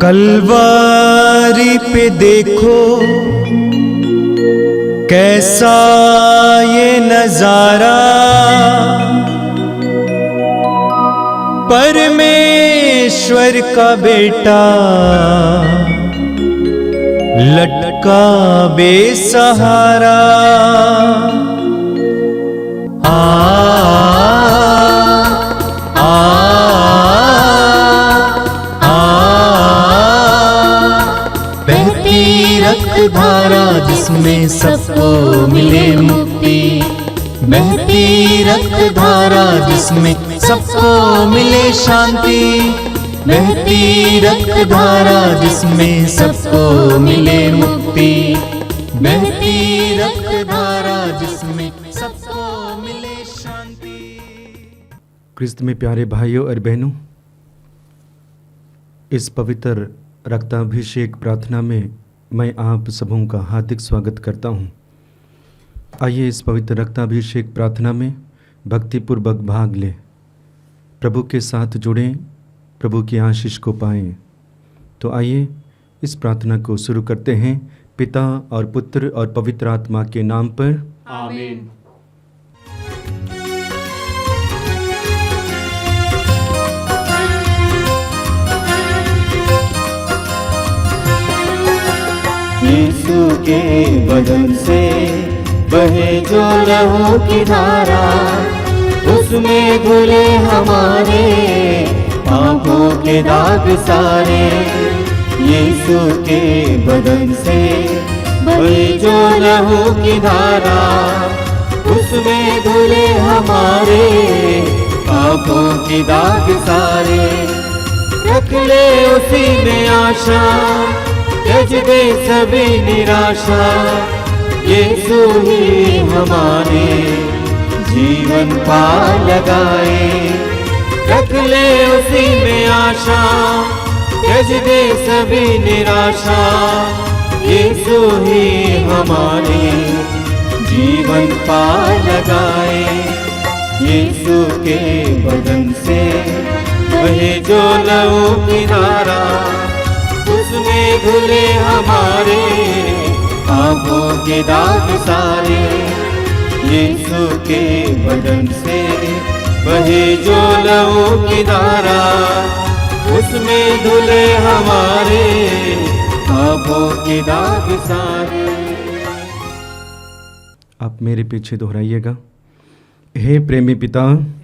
कलवारी पे देखो कैसा ये नजारा, परमेश्वर का बेटा लटका बेसहारा। रक्त धारा जिसमें सबको मिले मुक्ति, बहती रक्त धारा जिसमें सबको मिले शांति, बहती रक्त धारा जिसमें सबको मिले मुक्ति, बहती रक्त धारा जिसमें सबको मिले शांति। क्रिस्त में प्यारे भाइयों और बहनों, इस पवित्र रक्ताभिषेक प्रार्थना में मैं आप सबों का हार्दिक स्वागत करता हूं। आइए इस पवित्र रक्ताभिषेक प्रार्थना में भक्तिपूर्वक भाग लें, प्रभु के साथ जुड़ें, प्रभु की आशीष को पाएं। तो आइए इस प्रार्थना को शुरू करते हैं। पिता और पुत्र और पवित्र आत्मा के नाम पर, आमीन। यीशु के बदन से बहे जो लहू की धारा, उसमें धुले हमारे पापों के दाग सारे। यीशु के बदन से बहे जो लहू की धारा, उसमें धुले हमारे पापों के दाग सारे। रख ले उसी में आशा, त्यज दे सभी निराशा, यीशु ही हमारे जीवन पार लगाए। रख ले उसी में आशा, त्यज दे सभी निराशा, यीशु ही हमारे जीवन पार लगाए। यीशु के बदन से बहे जो लहू की धारा, उसमें धुले हमारे पापों के दाग सारे। यीशु के बदन से बहे जो लहू की धारा, उसमें धुले हमारे पापों के दाग सारे। आप मेरे पीछे दोहराइएगा। हे प्रेमी पिता,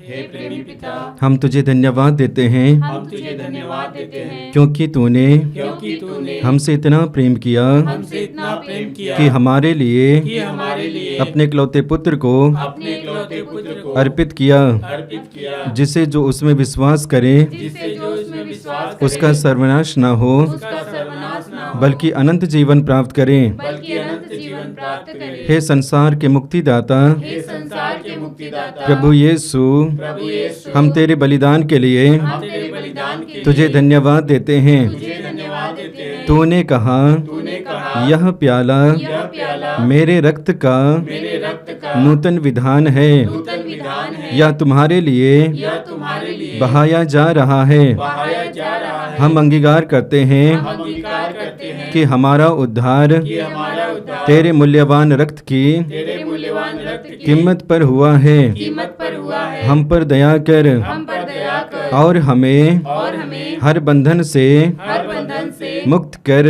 हे प्रेमी पिता, हम तुझे धन्यवाद देते हैं, हम तुझे धन्यवाद देते हैं, क्योंकि तूने तूने हमसे इतना प्रेम किया हमसे इतना प्रेम किया कि हमारे लिए अपने इकलौते पुत्र को इकलौते पुत्र को अर्पित किया, जिसे जो उसमें विश्वास करे जिससे जो उसमें विश्वास करे, उसका सर्वनाश न हो उसका सर्वनाश न हो, बल्कि अनंत जीवन प्राप्त करे। बल्कि अनंत जीवन प्राप्त करे। हे संसार के मुक्तिदाता हे संसार के मुक्तिदाता प्रभु यीशु, हम तेरे बलिदान के लिए हम तेरे बलिदान के तुझे लिए धन्यवाद देते हैं। तुझे धन्यवाद देते हैं। तूने कहा यह प्याला मेरे रक्त का नूतन विधान है, यह तुम्हारे लिए बहाया जा रहा है। हम अंगीकार करते हैं कि हमारा उद्धार तेरे मूल्यवान रक्त की कीमत पर हुआ है। हम पर दया कर और हमें हर बंधन से मुक्त कर।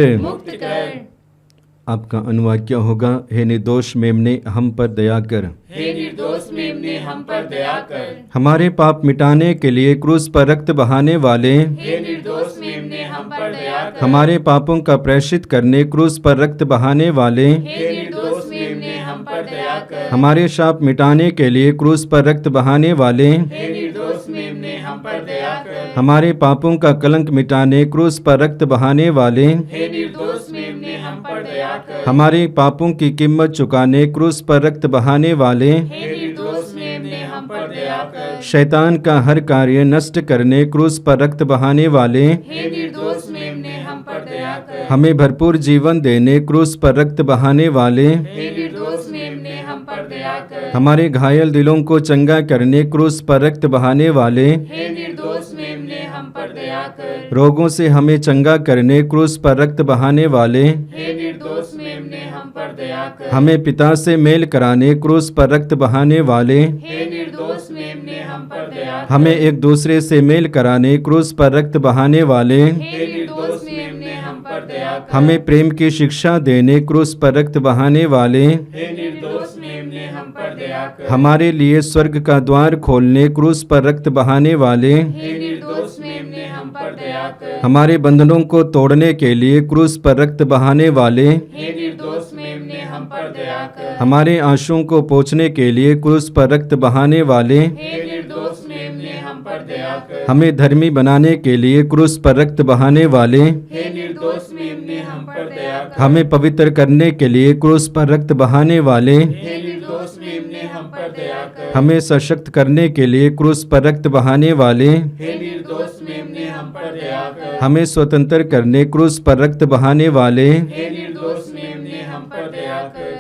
आपका अनुवाक्य होगा, हे निर्दोष मेमने हम पर दया कर। हे निर्दोष मेमने हम पर दया कर। हमारे पाप मिटाने के लिए क्रूस पर रक्त बहाने वाले, हे निर्दोष मेमने हम पर दया कर। हमारे पापों का प्रायश्चित करने क्रूस पर रक्त बहाने वाले, हे निर्दोष मेमने हम पर दया कर। हमारे शाप मिटाने के लिए क्रूस पर रक्त बहाने वाले, हे निर्दोष मेमने हम पर दया कर। हमारे पापों का कलंक मिटाने क्रूस पर रक्त बहाने वाले, हे निर्दोष मेमने हम पर दया कर। हमारे पापों की कीमत चुकाने क्रूस पर रक्त बहाने वाले, हे निर्दोष मेमने हम पर दया कर। शैतान का हर कार्य नष्ट करने क्रूस पर रक्त बहाने वाले, हे निर्दोष मेमने हम पर दया कर। हमें भरपूर जीवन देने क्रूस पर रक्त बहाने वाले, हे निर्दोष मेमने हम पर दया कर। हमारे घायल दिलों को चंगा करने क्रूस पर रक्त बहाने वाले, हे निर्दोष मेमने हम हम पर दया कर। रोगों से हमें चंगा करने क्रूस पर रक्त बहाने वाले, हे निर्दोष मेमने हम पर दया कर। हमें पिता से मेल कराने क्रूस पर रक्त बहाने वाले, हे निर्दोष मेमने हम पर दया कर। हमें एक दूसरे से मेल कराने क्रूस पर रक्त बहाने वाले, हे निर्दोष मेमने हम पर दया कर। हमें प्रेम की शिक्षा देने क्रूस पर रक्त बहाने वाले, हे निर्दोष मेमने हम पर दया कर। हमारे लिए स्वर्ग का द्वार खोलने क्रूस पर रक्त बहाने वाले, हे निर्दोष मेमने हम पर दया कर। हमारे बंधनों को तोड़ने के लिए क्रूस पर रक्त बहाने वाले, हे निर्दोष मेमने हम पर दया कर। हमारे आंसुओं को पोंछने के लिए क्रूस पर रक्त बहाने वाले, हे निर्दोष मेमने हम पर दया कर। हमें धर्मी बनाने के लिए क्रूस पर रक्त बहाने वाले, हे निर्दोष मेमने हम पर दया कर। हमें पवित्र करने के लिए क्रूस पर रक्त बहाने वाले, हे निर्दोष मेमने हम पर दया कर। हमें सशक्त करने के लिए क्रूस पर रक्त बहाने वाले, हे निर्दोष मेमने हम पर दया कर। हमें स्वतंत्र करने क्रूस पर रक्त बहाने वाले, हे निर्दोष मेमने हम पर दया कर।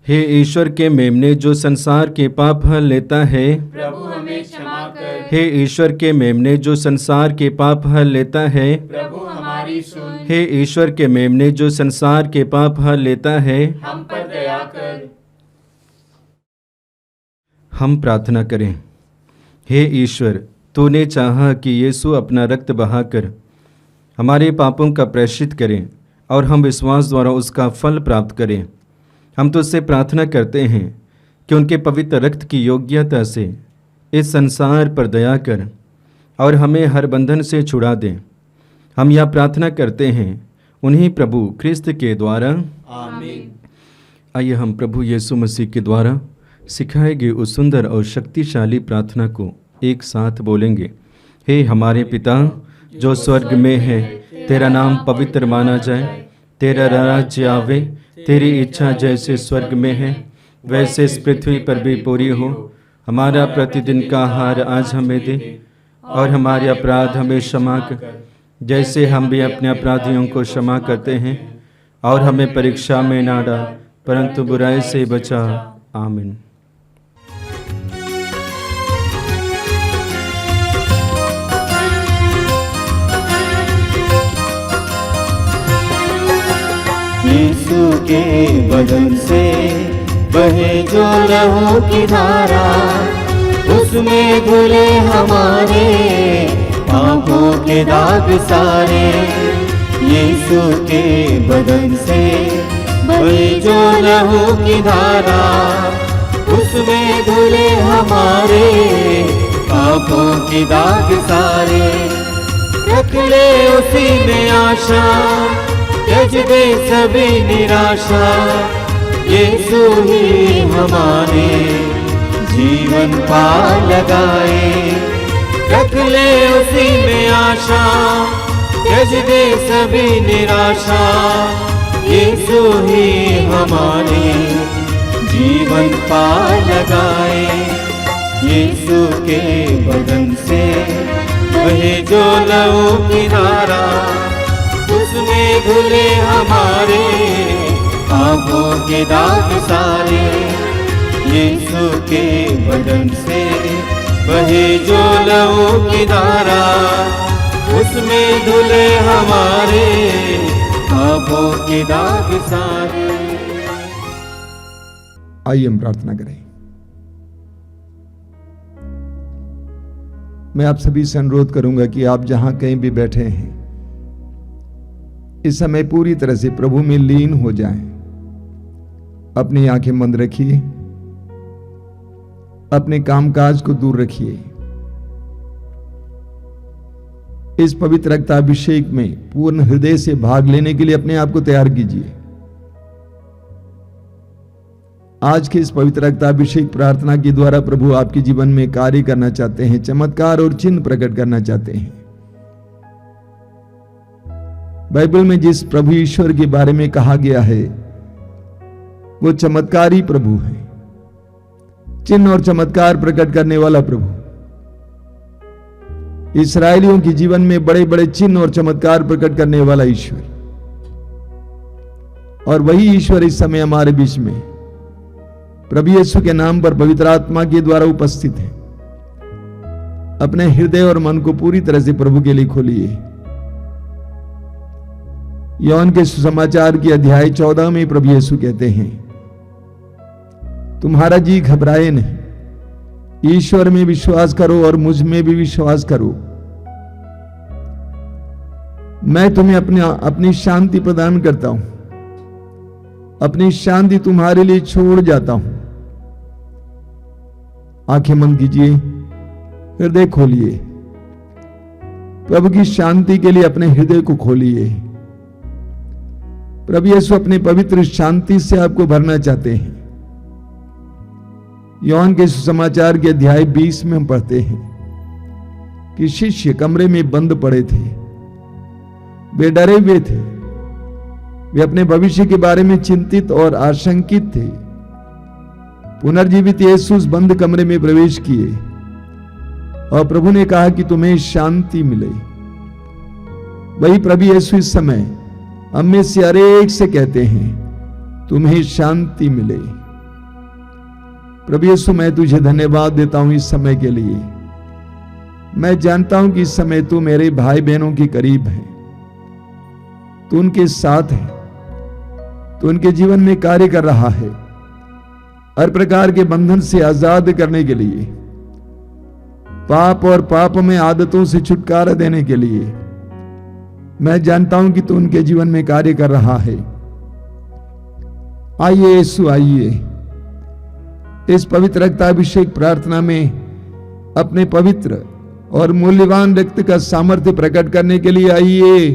हे ईश्वर के मेमने जो संसार के पाप हर लेता है, प्रभु हमें क्षमा कर। हे ईश्वर के मेमने जो संसार के पाप हर लेता है, प्रभु हमारी सुन। हे ईश्वर के मेमने जो संसार के पाप हर लेता है, हम पर दया कर। हम प्रार्थना करें। हे ईश्वर, तूने चाहा कि यीशु अपना रक्त बहाकर हमारे पापों का प्रायश्चित करें और हम विश्वास द्वारा उसका फल प्राप्त करें। हम तुझसे प्रार्थना करते हैं कि उनके पवित्र रक्त की योग्यता से इस संसार पर दया कर और हमें हर बंधन से छुड़ा दे। हम यह प्रार्थना करते हैं उन्हीं प्रभु ख्रिस्त के द्वारा, आमीन। आइए हम प्रभु यीशु मसीह के द्वारा सिखाए गए उस सुंदर और शक्तिशाली प्रार्थना को एक साथ बोलेंगे। हे हमारे पिता जो स्वर्ग में है, तेरा नाम पवित्र माना जाए, तेरा राज्य आवे, तेरी इच्छा जैसे स्वर्ग में है वैसे इस पृथ्वी पर भी पूरी हो। हमारा प्रतिदिन का आहार आज हमें दे और हमारे अपराध हमें क्षमा कर जैसे हम भी अपने अपराधियों को क्षमा करते हैं, और हमें परीक्षा में ना डाल परंतु बुराई से बचा। आमीन। यीशु के बदन से बहे जो लहू की धारा, उसमें धुले हमारे पापों के दाग सारे। यीशु के बदन से बहे जो लहू की धारा, उसमें धुले हमारे पापों के दाग सारे। रख ले उसी में आशा, त्यज दे सभी निराशा। यीशु ही हमारे जीवन पार लगाए। रख ले उसी में आशा, त्यज दे सभी निराशा। यीशु ही हमारे जीवन पार लगाए। यीशु के बदन से बहे जो लहू की धारा, उसमें धुले हमारे पापों के दाग सारे। यीशु के बदन से बहे जो लहू की धारा, उसमें धुले हमारे पापों के दाग सारे। आइए हम प्रार्थना करें। मैं आप सभी से अनुरोध करूंगा कि आप जहां कहीं भी बैठे हैं इस समय पूरी तरह से प्रभु में लीन हो जाएं। अपनी आंखें बंद रखिए, अपने कामकाज को दूर रखिए। इस पवित्र रक्ताभिषेक में पूर्ण हृदय से भाग लेने के लिए अपने आप को तैयार कीजिए। आज के इस पवित्र रक्ताभिषेक प्रार्थना के द्वारा प्रभु आपके जीवन में कार्य करना चाहते हैं, चमत्कार और चिन्ह प्रकट करना चाहते हैं। बाइबल में जिस प्रभु ईश्वर के बारे में कहा गया है वो चमत्कारी प्रभु है, चिन्ह और चमत्कार प्रकट करने वाला प्रभु। इस्राएलियों के जीवन में बड़े बड़े चिन्ह और चमत्कार प्रकट करने वाला ईश्वर, और वही ईश्वर इस समय हमारे बीच में प्रभु यीशु के नाम पर पवित्र आत्मा के द्वारा उपस्थित हैं, अपने हृदय और मन को पूरी तरह से प्रभु के लिए खोलिए। यूहन्ना के सुसमाचार की अध्याय 14 में प्रभु यीशु कहते हैं, तुम्हारा जी घबराए नहीं, ईश्वर में विश्वास करो और मुझ में भी विश्वास करो। मैं तुम्हें अपनी शांति प्रदान करता हूं, अपनी शांति तुम्हारे लिए छोड़ जाता हूं। आंखें बंद कीजिए, हृदय खोलिए, प्रभु की शांति के लिए अपने हृदय को खोलिए। प्रभु यीशु अपने पवित्र शांति से आपको भरना चाहते हैं। यूहन्ना के सुसमाचार के अध्याय 20 में हम पढ़ते हैं कि शिष्य कमरे में बंद पड़े थे, वे डरे हुए थे, वे अपने भविष्य के बारे में चिंतित और आशंकित थे। पुनर्जीवित यीशु उस बंद कमरे में प्रवेश किए और प्रभु ने कहा कि तुम्हें शांति मिले। वही प्रभु यीशु इस समय हम में से हर एक से कहते हैं, तुम्हें शांति मिले। प्रभु यीशु, मैं तुझे धन्यवाद देता हूं इस समय के लिए। मैं जानता हूं कि इस समय तू मेरे भाई बहनों के करीब है, तू उनके साथ है, तू उनके जीवन में कार्य कर रहा है, हर प्रकार के बंधन से आजाद करने के लिए, पाप और पाप में आदतों से छुटकारा देने के लिए। मैं जानता हूं कि तू उनके जीवन में कार्य कर रहा है। आइए यीशु, आइए इस पवित्र रक्ताभिषेक प्रार्थना में अपने पवित्र और मूल्यवान रक्त का सामर्थ्य प्रकट करने के लिए आइए।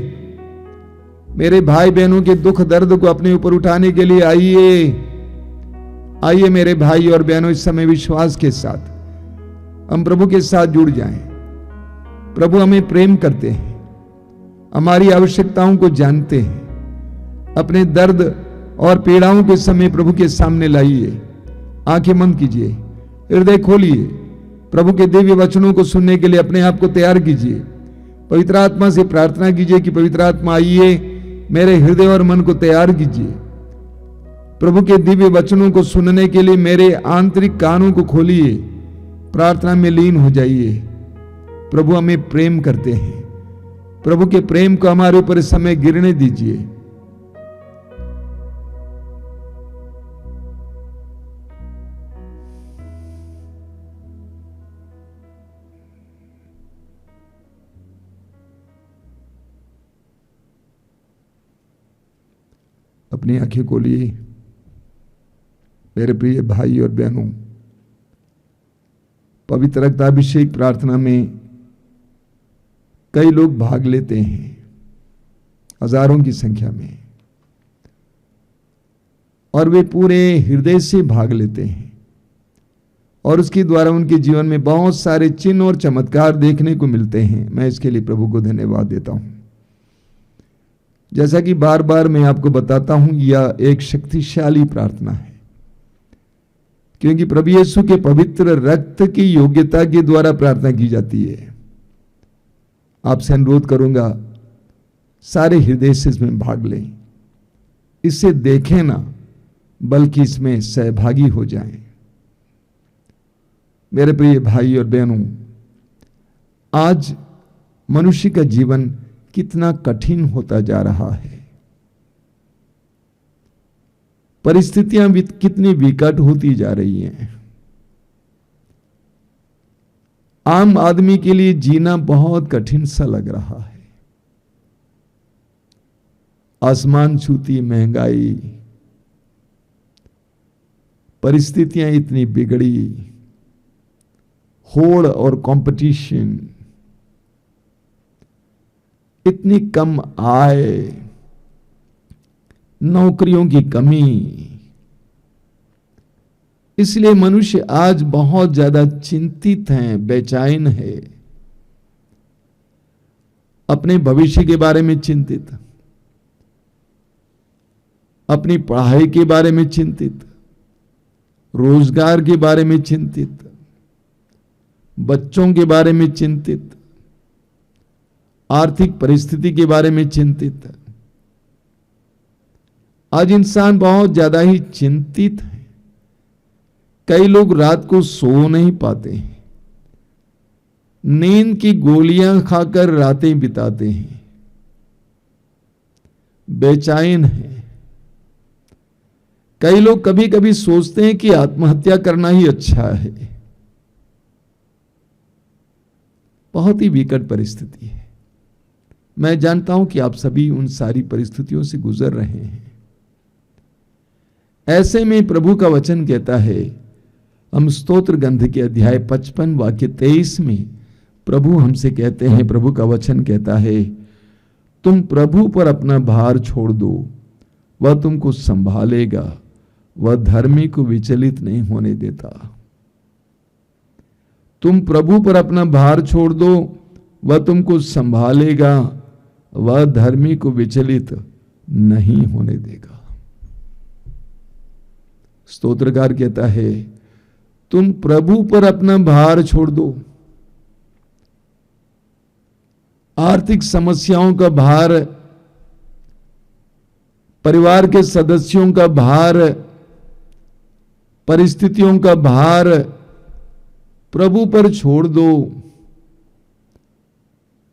मेरे भाई बहनों के दुख दर्द को अपने ऊपर उठाने के लिए आइए। आइए मेरे भाई और बहनों, इस समय विश्वास के साथ हम प्रभु के साथ जुड़ जाएं। प्रभु हमें प्रेम करते हैं, हमारी आवश्यकताओं को जानते हैं। अपने दर्द और पीड़ाओं के समय प्रभु के सामने लाइए। आंखें बंद कीजिए, हृदय खोलिए, प्रभु के दिव्य वचनों को सुनने के लिए अपने आप को तैयार कीजिए। पवित्र आत्मा से प्रार्थना कीजिए कि पवित्र आत्मा आइए, मेरे हृदय और मन को तैयार कीजिए। प्रभु के दिव्य वचनों को सुनने के लिए मेरे आंतरिक कानों को खोलिए। प्रार्थना में लीन हो जाइए। प्रभु हमें प्रेम करते हैं, प्रभु के प्रेम को हमारे ऊपर इस समय गिरने दीजिए। अपनी आंखें खोलिए। मेरे प्रिय भाई और बहनों, पवित्र रक्ताभिषेक प्रार्थना में कई लोग भाग लेते हैं, हजारों की संख्या में, और वे पूरे हृदय से भाग लेते हैं और उसके द्वारा उनके जीवन में बहुत सारे चिन्ह और चमत्कार देखने को मिलते हैं। मैं इसके लिए प्रभु को धन्यवाद देता हूं। जैसा कि बार बार मैं आपको बताता हूं, यह एक शक्तिशाली प्रार्थना है, क्योंकि प्रभु यीशु के पवित्र रक्त की योग्यता के द्वारा प्रार्थना की जाती है। आपसे अनुरोध करूंगा, सारे हृदय से इसमें भाग लें, इसे देखें ना, बल्कि इसमें सहभागी हो जाएं। मेरे प्रिय भाई और बहनों, आज मनुष्य का जीवन कितना कठिन होता जा रहा है। परिस्थितियां भी कितनी विकट होती जा रही हैं। आम आदमी के लिए जीना बहुत कठिन सा लग रहा है। आसमान छूती महंगाई, परिस्थितियां इतनी बिगड़ी, होड़ और कंपटीशन, इतनी कम आय, नौकरियों की कमी, इसलिए मनुष्य आज बहुत ज्यादा चिंतित है, बेचैन है, अपने भविष्य के बारे में चिंतित, अपनी पढ़ाई के बारे में चिंतित, रोजगार के बारे में चिंतित, बच्चों के बारे में चिंतित, आर्थिक परिस्थिति के बारे में चिंतित। आज इंसान बहुत ज्यादा ही चिंतित है। कई लोग रात को सो नहीं पाते हैं, नींद की गोलियां खाकर रातें बिताते हैं, बेचैन हैं। कई लोग कभी कभी सोचते हैं कि आत्महत्या करना ही अच्छा है। बहुत ही विकट परिस्थिति है। मैं जानता हूं कि आप सभी उन सारी परिस्थितियों से गुजर रहे हैं। ऐसे में प्रभु का वचन कहता है, हम स्तोत्र ग्रंथ के अध्याय 55 वाक्य 23 में प्रभु हमसे कहते हैं, प्रभु का वचन कहता है, तुम प्रभु पर अपना भार छोड़ दो, वह तुमको संभालेगा, वह धर्मी को विचलित नहीं होने देता। तुम प्रभु पर अपना भार छोड़ दो, वह तुमको संभालेगा, वह धर्मी को विचलित नहीं होने देगा। स्तोत्रकार कहता है, तुम प्रभु पर अपना भार छोड़ दो। आर्थिक समस्याओं का भार, परिवार के सदस्यों का भार, परिस्थितियों का भार प्रभु पर छोड़ दो।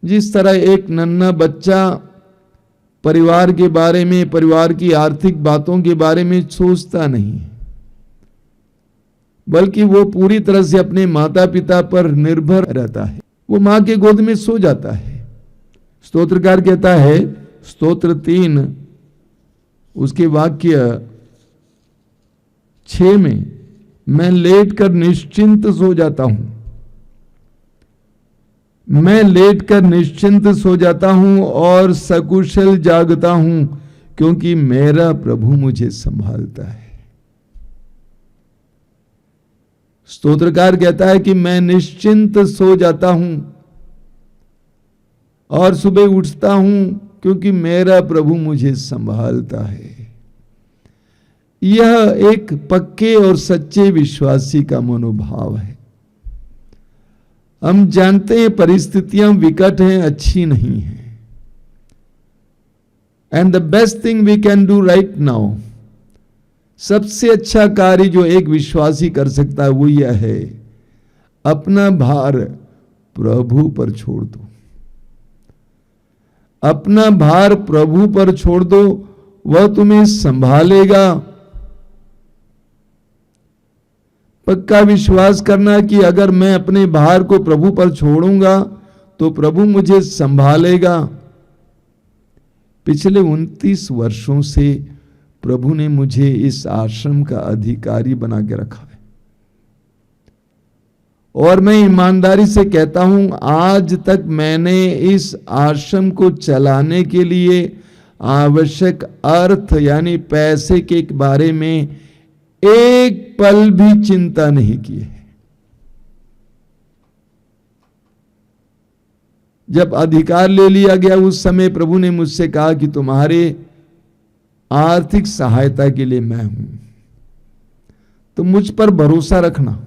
जिस तरह एक नन्हा बच्चा परिवार के बारे में, परिवार की आर्थिक बातों के बारे में सोचता नहीं, बल्कि वो पूरी तरह से अपने माता पिता पर निर्भर रहता है, वो मां के गोद में सो जाता है। स्तोत्रकार कहता है, स्तोत्र 3 उसके वाक्य 6 में, मैं लेटकर निश्चिंत सो जाता हूं, मैं लेटकर निश्चिंत सो जाता हूं और सकुशल जागता हूं, क्योंकि मेरा प्रभु मुझे संभालता है। स्तोत्रकार कहता है कि मैं निश्चिंत सो जाता हूं और सुबह उठता हूं, क्योंकि मेरा प्रभु मुझे संभालता है। यह एक पक्के और सच्चे विश्वासी का मनोभाव है। हम जानते हैं परिस्थितियां विकट हैं, अच्छी नहीं हैं, and the best thing we can do right now, सबसे अच्छा कार्य जो एक विश्वासी कर सकता है वो यह है, अपना भार प्रभु पर छोड़ दो। अपना भार प्रभु पर छोड़ दो, वह तुम्हें संभालेगा। पक्का विश्वास करना कि अगर मैं अपने भार को प्रभु पर छोड़ूंगा तो प्रभु मुझे संभालेगा। पिछले 29 वर्षों से प्रभु ने मुझे इस आश्रम का अधिकारी बना के रखा है, और मैं ईमानदारी से कहता हूं, आज तक मैंने इस आश्रम को चलाने के लिए आवश्यक अर्थ यानी पैसे के बारे में एक पल भी चिंता नहीं की है। जब अधिकार ले लिया गया उस समय प्रभु ने मुझसे कहा कि तुम्हारे आर्थिक सहायता के लिए मैं हूं, तो मुझ पर भरोसा रखना।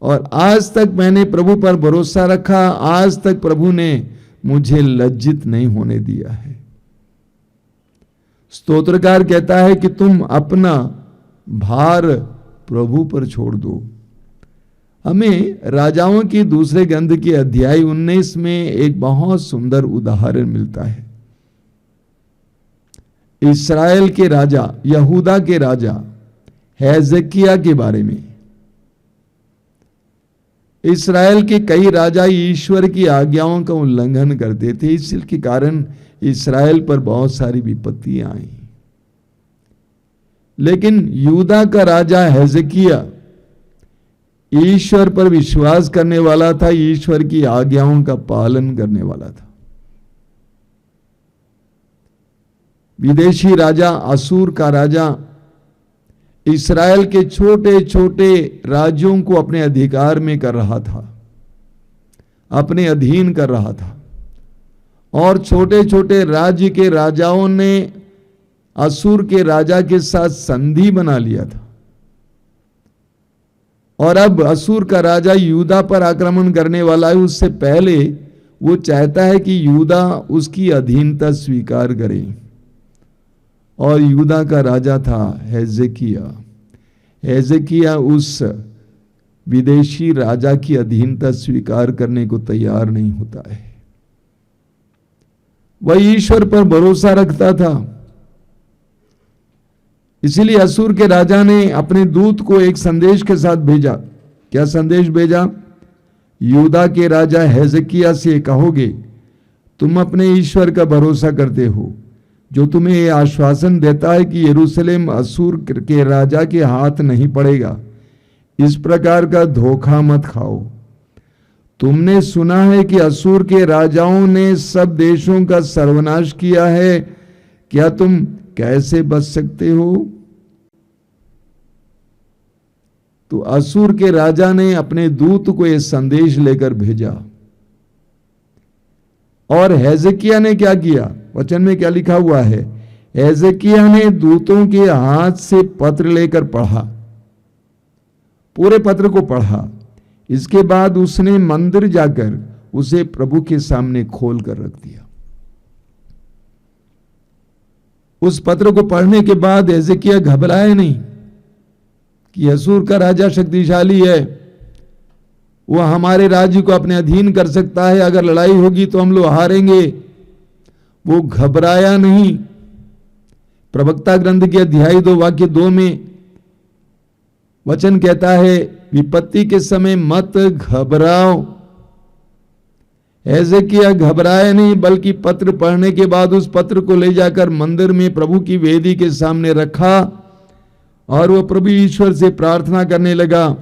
और आज तक मैंने प्रभु पर भरोसा रखा, आज तक प्रभु ने मुझे लज्जित नहीं होने दिया है। स्तोत्रकार कहता है कि तुम अपना भार प्रभु पर छोड़ दो। हमें राजाओं की दूसरे ग्रंथ के अध्याय 19 में एक बहुत सुंदर उदाहरण मिलता है। इस्राएल के राजा, यहूदा के राजा हेzekiah के बारे में। इस्राएल के कई राजा ईश्वर की आज्ञाओं का उल्लंघन करते थे, इसके कारण इस्राएल पर बहुत सारी विपत्तियां आई। लेकिन यूदा का राजा हेzekiah ईश्वर पर विश्वास करने वाला था, ईश्वर की आज्ञाओं का पालन करने वाला था। विदेशी राजा असुर का राजा इस्राएल के छोटे छोटे राज्यों को अपने अधिकार में कर रहा था, अपने अधीन कर रहा था, और छोटे छोटे राज्य के राजाओं ने असुर के राजा के साथ संधि बना लिया था। और अब असुर का राजा यूदा पर आक्रमण करने वाला है, उससे पहले वो चाहता है कि यूदा उसकी अधीनता स्वीकार करे। और यूदा का राजा था हेzekiah। हेzeकिया उस विदेशी राजा की अधीनता स्वीकार करने को तैयार नहीं होता है। वह ईश्वर पर भरोसा रखता था। इसीलिए असुर के राजा ने अपने दूत को एक संदेश के साथ भेजा। क्या संदेश भेजा? यूदा के राजा हेzeकिया से कहोगे, तुम अपने ईश्वर का भरोसा करते हो, जो तुम्हें यह आश्वासन देता है कि यरूशलेम असुर के राजा के हाथ नहीं पड़ेगा। इस प्रकार का धोखा मत खाओ। तुमने सुना है कि असुर के राजाओं ने सब देशों का सर्वनाश किया है। क्या तुम कैसे बच सकते हो? तो असुर के राजा ने अपने दूत को यह संदेश लेकर भेजा। और हेzeकिया ने क्या किया? वचन में क्या लिखा हुआ है? हेzeकिया ने दूतों के हाथ से पत्र लेकर पढ़ा, पूरे पत्र को पढ़ा। इसके बाद उसने मंदिर जाकर उसे प्रभु के सामने खोल कर रख दिया। उस पत्र को पढ़ने के बाद हेzeकिया घबराया नहीं कि असुर का राजा शक्तिशाली है, वह हमारे राज्य को अपने अधीन कर सकता है, अगर लड़ाई होगी तो हम लोग हारेंगे। वो घबराया नहीं। प्रवक्ता ग्रंथ के अध्याय 2 वाक्य 2 में वचन कहता है, विपत्ति के समय मत घबराओ। हेzeकिया घबराया नहीं, बल्कि पत्र पढ़ने के बाद उस पत्र को ले जाकर मंदिर में प्रभु की वेदी के सामने रखा और वह प्रभु ईश्वर से प्रार्थना करने लगा।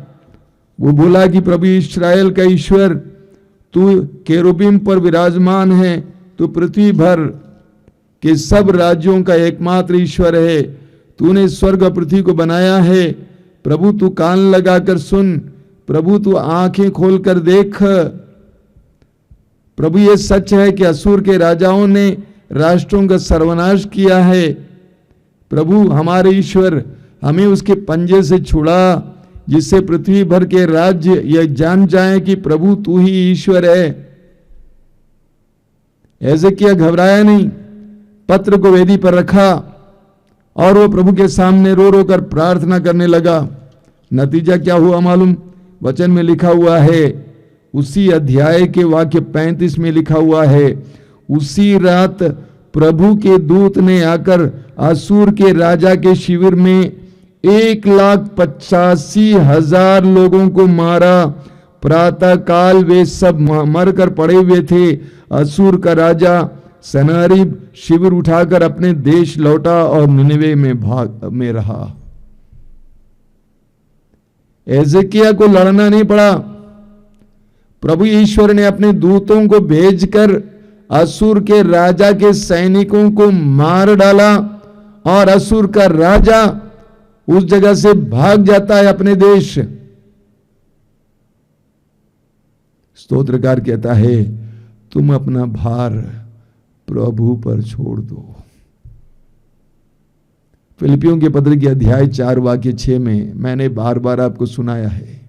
वो बोला कि प्रभु इस्राएल का ईश्वर, तू केरुबिम पर विराजमान है, तू पृथ्वी भर के सब राज्यों का एकमात्र ईश्वर है। तूने स्वर्ग और पृथ्वी को बनाया है। प्रभु तू कान लगाकर सुन, प्रभु तू आंखें खोलकर देख। प्रभु ये सच है कि असुर के राजाओं ने राष्ट्रों का सर्वनाश किया है। प्रभु हमारे ईश्वर हमें उसके पंजे से छुड़ा, जिससे पृथ्वी भर के राज्य यह जान जाए कि प्रभु तू ही ईश्वर है। हेzeकिया घबराया नहीं, पत्र को वेदी पर रखा और वो प्रभु के सामने रो रो कर प्रार्थना करने लगा। नतीजा क्या हुआ मालूम? वचन में लिखा हुआ है, उसी अध्याय के वाक्य 35 में लिखा हुआ है, उसी रात प्रभु के दूत ने आकर असुर के राजा के शिविर में 1,85,000 लोगों को मारा। प्रातः काल वे सब मरकर पड़े हुए थे। असुर का राजा सनारिब शिविर उठाकर अपने देश लौटा और निनवे में रहा। हेzeकिया को लड़ना नहीं पड़ा। प्रभु ईश्वर ने अपने दूतों को भेजकर असुर के राजा के सैनिकों को मार डाला और असुर का राजा उस जगह से भाग जाता है अपने देश। स्तोत्रकार कहता है, तुम अपना भार प्रभु पर छोड़ दो। फिलिपियों के पत्र के अध्याय 4 वाक्य 6 में मैंने बार बार आपको सुनाया है।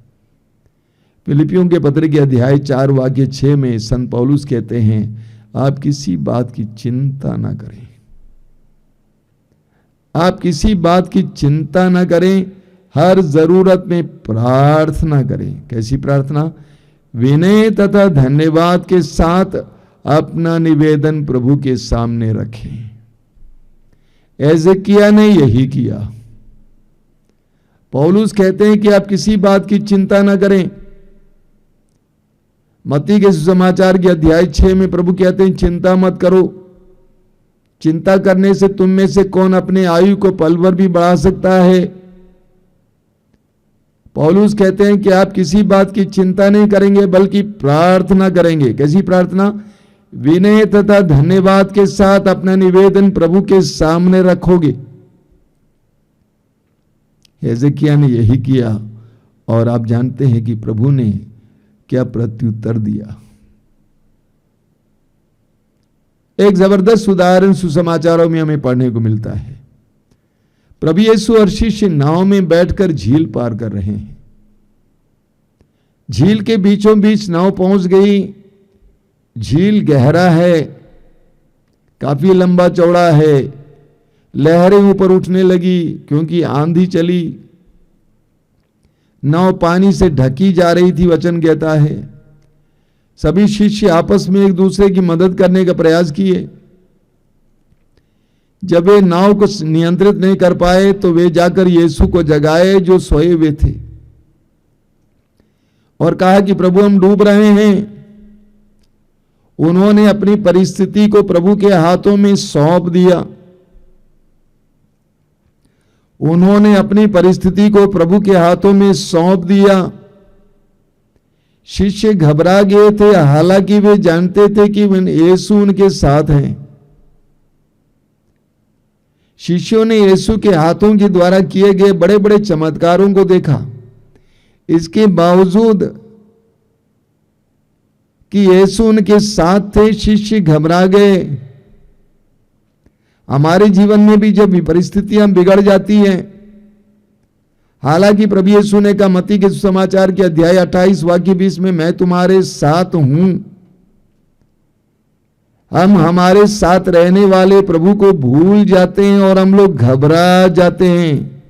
फिलिपियों के पत्र के अध्याय 4 वाक्य 6 में संत पौलुस कहते हैं, आप किसी बात की चिंता ना करें। आप किसी बात की चिंता ना करें, हर जरूरत में प्रार्थना करें। कैसी प्रार्थना? विनय तथा धन्यवाद के साथ अपना निवेदन प्रभु के सामने रखें। हेzeकिया ने यही किया। पौलुस कहते हैं कि आप किसी बात की चिंता ना करें। मत्ती के सुसमाचार के अध्याय 6 में प्रभु कहते हैं, चिंता मत करो। चिंता करने से तुम में से कौन अपने आयु को पल भर भी बढ़ा सकता है? पौलुस कहते हैं कि आप किसी बात की चिंता नहीं करेंगे, बल्कि प्रार्थना करेंगे। कैसी प्रार्थना? विनय तथा धन्यवाद के साथ अपना निवेदन प्रभु के सामने रखोगे। हेzeकिया ने यही किया और आप जानते हैं कि प्रभु ने क्या प्रत्युत्तर दिया। एक जबरदस्त उदाहरण सुसमाचारों में हमें पढ़ने को मिलता है। प्रभु यीशु और शिष्य नाव में बैठकर झील पार कर रहे हैं। झील के बीचों बीच नाव पहुंच गई। झील गहरा है, काफी लंबा चौड़ा है। लहरें ऊपर उठने लगी क्योंकि आंधी चली। नाव पानी से ढकी जा रही थी। वचन कहता है सभी शिष्य आपस में एक दूसरे की मदद करने का प्रयास किए। जब वे नाव को नियंत्रित नहीं कर पाए तो वे जाकर यीशु को जगाए जो सोए हुए थे और कहा कि प्रभु हम डूब रहे हैं। उन्होंने अपनी परिस्थिति को प्रभु के हाथों में सौंप दिया। उन्होंने अपनी परिस्थिति को प्रभु के हाथों में सौंप दिया। शिष्य घबरा गए थे, हालांकि वे जानते थे कि यीशु उनके साथ हैं। शिष्यों ने यीशु के हाथों के द्वारा किए गए बड़े बड़े चमत्कारों को देखा। इसके बावजूद कि यीशु उनके साथ थे, शिष्य घबरा गए। हमारे जीवन में भी जब परिस्थितियां बिगड़ जाती हैं, हालांकि प्रभु यीशु ने कहा मत्ती के सुसमाचार के अध्याय 28 वाक्य 20 में मैं तुम्हारे साथ हूं। हम हमारे साथ रहने वाले प्रभु को भूल जाते हैं और हम लोग घबरा जाते हैं।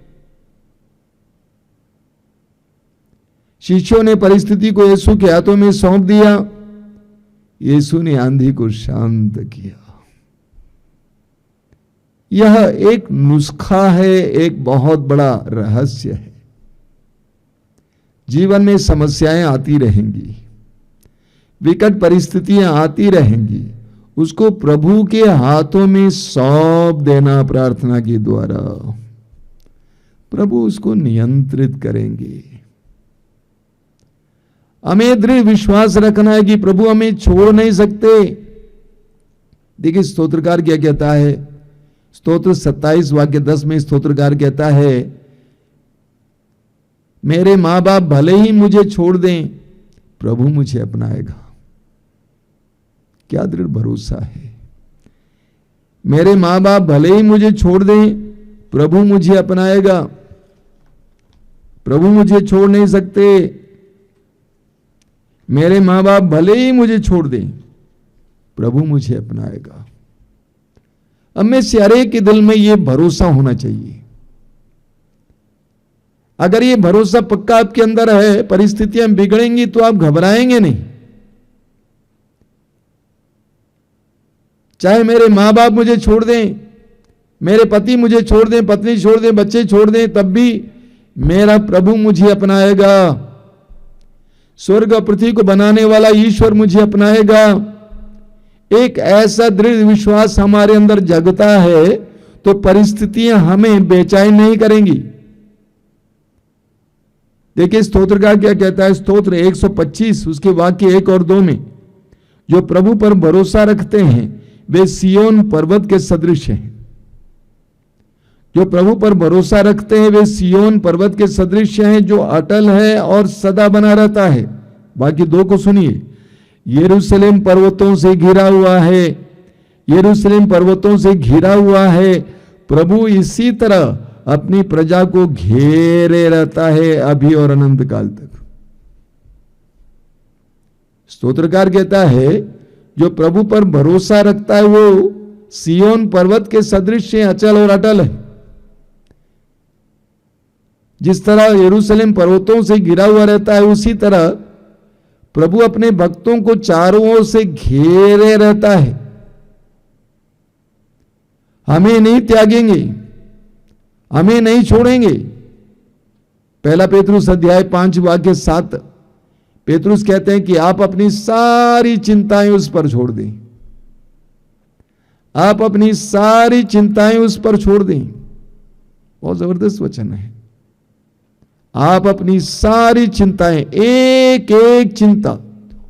शिष्यों ने परिस्थिति को यीशु के हाथों में सौंप दिया। यीशु ने आंधी को शांत किया। यह एक नुस्खा है, एक बहुत बड़ा रहस्य है। जीवन में समस्याएं आती रहेंगी, विकट परिस्थितियां आती रहेंगी, उसको प्रभु के हाथों में सौंप देना प्रार्थना के द्वारा। प्रभु उसको नियंत्रित करेंगे। हमें दृढ़ विश्वास रखना है कि प्रभु हमें छोड़ नहीं सकते। देखिए स्तोत्रकार क्या कहता है, स्तोत्र 27 वाक्य 10 में स्तोत्रकार कहता है मेरे मां बाप भले ही मुझे छोड़ दें, प्रभु मुझे अपनाएगा। क्या दृढ़ भरोसा है। मेरे मां बाप भले ही मुझे छोड़ दें, प्रभु मुझे अपनाएगा। प्रभु मुझे छोड़ नहीं सकते। मेरे मां बाप भले ही मुझे छोड़ दें, प्रभु मुझे अपनाएगा। अब में से हर एक के दिल में यह भरोसा होना चाहिए। अगर ये भरोसा पक्का आपके अंदर है, परिस्थितियां बिगड़ेंगी तो आप घबराएंगे नहीं। चाहे मेरे मां बाप मुझे छोड़ दें, मेरे पति मुझे छोड़ दें, पत्नी छोड़ दें, बच्चे छोड़ दें, तब भी मेरा प्रभु मुझे अपनाएगा। स्वर्ग और पृथ्वी को बनाने वाला ईश्वर मुझे अपनाएगा। एक ऐसा दृढ़ विश्वास हमारे अंदर जगता है तो परिस्थितियां हमें बेचैन नहीं करेंगी। देखिए स्तोत्रकार क्या कहता है, स्तोत्र 125 उसके वाक्य 1 और 2 में, जो प्रभु पर भरोसा रखते हैं वे सियोन पर्वत के सदृश हैं। जो प्रभु पर भरोसा रखते हैं वे सियोन पर्वत के सदृश हैं, जो अटल है और सदा बना रहता है। बाकी 2 को सुनिए। यरूशलेम पर्वतों से घिरा हुआ है, यरूशलेम पर्वतों से घिरा हुआ है। प्रभु इसी तरह अपनी प्रजा को घेरे रहता है अभी और अनंत काल तक। स्तोत्रकार कहता है जो प्रभु पर भरोसा रखता है वो सियोन पर्वत के सदृश अचल और अटल है। जिस तरह यरूशलेम पर्वतों से घिरा हुआ रहता है, उसी तरह प्रभु अपने भक्तों को चारों ओर से घेरे रहता है। हमें नहीं त्यागेंगे, हमें नहीं छोड़ेंगे। पहला पेतरुस अध्याय 5 वाक्य 7 पेतरुस कहते हैं कि आप अपनी सारी चिंताएं उस पर छोड़ दें। आप अपनी सारी चिंताएं उस पर छोड़ दें। बहुत जबरदस्त वचन है। आप अपनी सारी चिंताएं, एक एक चिंता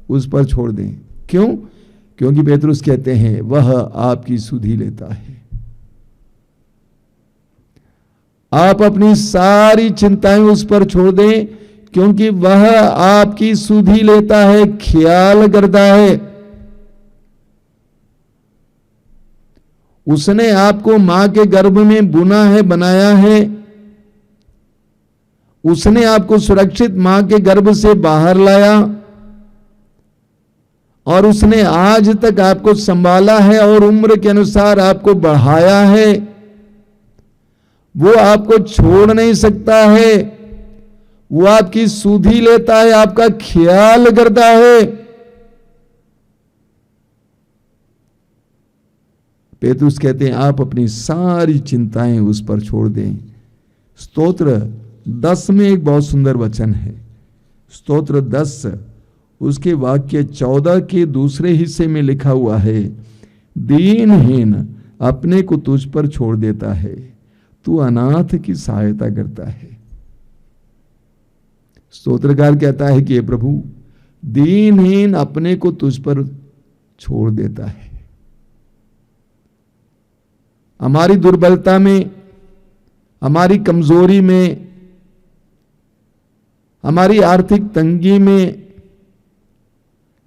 उस पर छोड़ दें। क्यों? क्योंकि पेतरुस कहते हैं वह आपकी सुधि लेता है। आप अपनी सारी चिंताएं उस पर छोड़ दें क्योंकि वह आपकी सुधि लेता है, ख्याल करता है। उसने आपको मां के गर्भ में बुना है, बनाया है। उसने आपको सुरक्षित मां के गर्भ से बाहर लाया और उसने आज तक आपको संभाला है और उम्र के अनुसार आपको बढ़ाया है। वो आपको छोड़ नहीं सकता है। वो आपकी सुधि लेता है, आपका ख्याल करता है। पेतरुस कहते हैं आप अपनी सारी चिंताएं उस पर छोड़ दें। स्तोत्र 10 में एक बहुत सुंदर वचन है। स्तोत्र 10 उसके वाक्य 14 के दूसरे हिस्से में लिखा हुआ है, दीनहीन अपने को तुझ पर छोड़ देता है, तू अनाथ की सहायता करता है। स्तोत्रकार कहता है कि हे प्रभु, दीनहीन अपने को तुझ पर छोड़ देता है। हमारी दुर्बलता में, हमारी कमजोरी में, हमारी आर्थिक तंगी में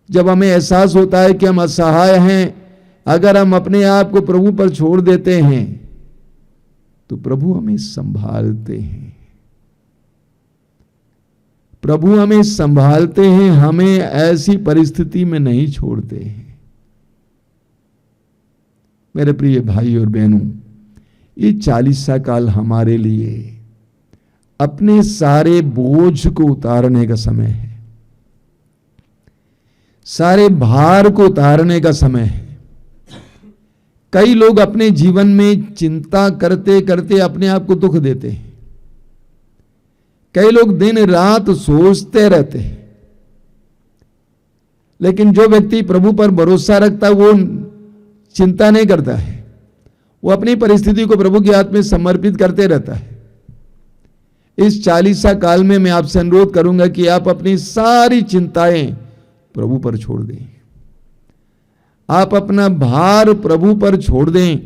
जब हमें एहसास होता है कि हम असहाय हैं, अगर हम अपने आप को प्रभु पर छोड़ देते हैं तो प्रभु हमें संभालते हैं। प्रभु हमें संभालते हैं, हमें ऐसी परिस्थिति में नहीं छोड़ते हैं। मेरे प्रिय भाई और बहनों, ये 40 काल हमारे लिए अपने सारे बोझ को उतारने का समय है, सारे भार को उतारने का समय है। कई लोग अपने जीवन में चिंता करते करते अपने आप को दुख देते हैं। कई लोग दिन रात सोचते रहते हैं, लेकिन जो व्यक्ति प्रभु पर भरोसा रखता है वो चिंता नहीं करता है, वो अपनी परिस्थिति को प्रभु के हाथ में समर्पित करते रहता है। इस 40 काल में मैं आपसे अनुरोध करूंगा कि आप अपनी सारी चिंताएं प्रभु पर छोड़ दें, आप अपना भार प्रभु पर छोड़ दें।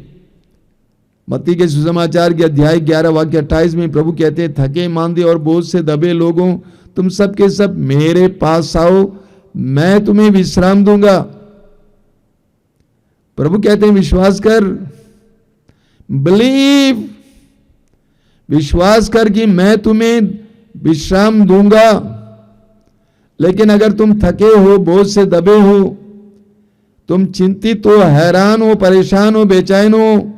मत्ती के सुसमाचार के अध्याय 11 वाक्य 28 में प्रभु कहते हैं, थके मांदे और बोझ से दबे लोगों, तुम सब के सब मेरे पास आओ, मैं तुम्हें विश्राम दूंगा। प्रभु कहते हैं विश्वास कर, बिलीव, विश्वास कर कि मैं तुम्हें विश्राम दूंगा। लेकिन अगर तुम थके हो, बोझ से दबे हो, तुम चिंतित हो, हैरान हो, परेशान हो, बेचैन हो,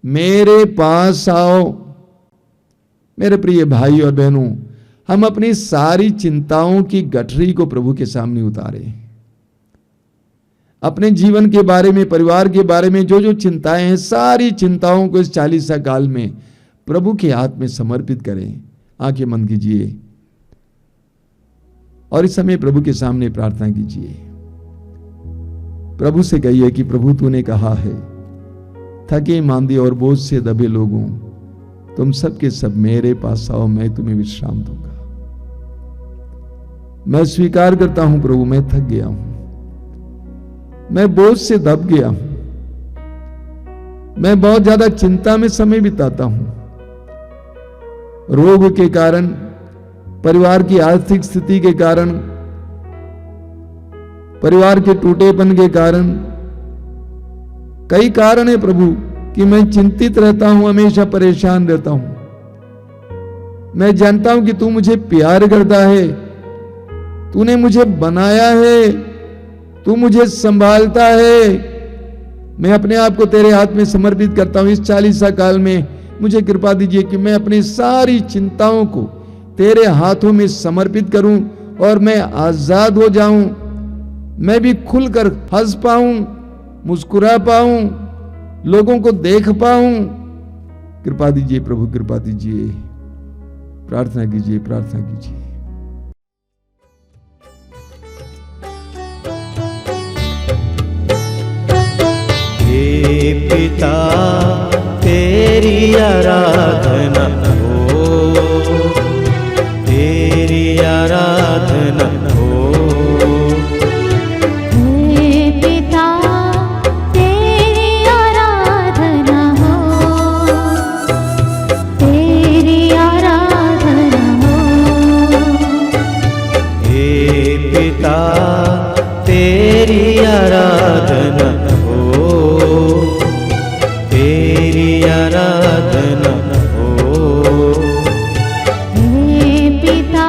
मेरे पास आओ। मेरे प्रिय भाई और बहनों, हम अपनी सारी चिंताओं की गठरी को प्रभु के सामने उतारें। अपने जीवन के बारे में, परिवार के बारे में जो जो चिंताएं हैं, सारी चिंताओं को इस 40 काल में प्रभु के हाथ में समर्पित करें। आंखें बंद कीजिए और इस समय प्रभु के सामने प्रार्थना कीजिए। प्रभु से कहिए कि प्रभु तूने कहा है, थके मांदे और बोझ से दबे लोगों, तुम सब के सब मेरे पास आओ, मैं तुम्हें विश्राम दूंगा। मैं स्वीकार करता हूं प्रभु, मैं थक गया हूं, मैं बोझ से दब गया हूं, मैं बहुत ज्यादा चिंता में समय बिताता हूं। रोग के कारण, परिवार की आर्थिक स्थिति के कारण, परिवार के टूटेपन के कारण, कई कारण है प्रभु कि मैं चिंतित रहता हूं, हमेशा परेशान रहता हूं। मैं जानता हूं कि तू मुझे प्यार करता है, तूने मुझे बनाया है, तू मुझे संभालता है। मैं अपने आप को तेरे हाथ में समर्पित करता हूं। इस 40 काल में मुझे कृपा दीजिए कि मैं अपनी सारी चिंताओं को तेरे हाथों में समर्पित करूं और मैं आजाद हो जाऊं। मैं भी खुलकर हंस पाऊं, मुस्कुरा पाऊं, लोगों को देख पाऊं। कृपा दीजिए प्रभु, कृपा दीजिए। प्रार्थना कीजिए, प्रार्थना कीजिए। हे पिता तेरी आराधना हो, तेरी आराधना हो। हे पिता तेरी आराधना हो, तेरी आराधना हो। हे पिता तेरी आराधना हो, तेरी आराधना हो। हे पिता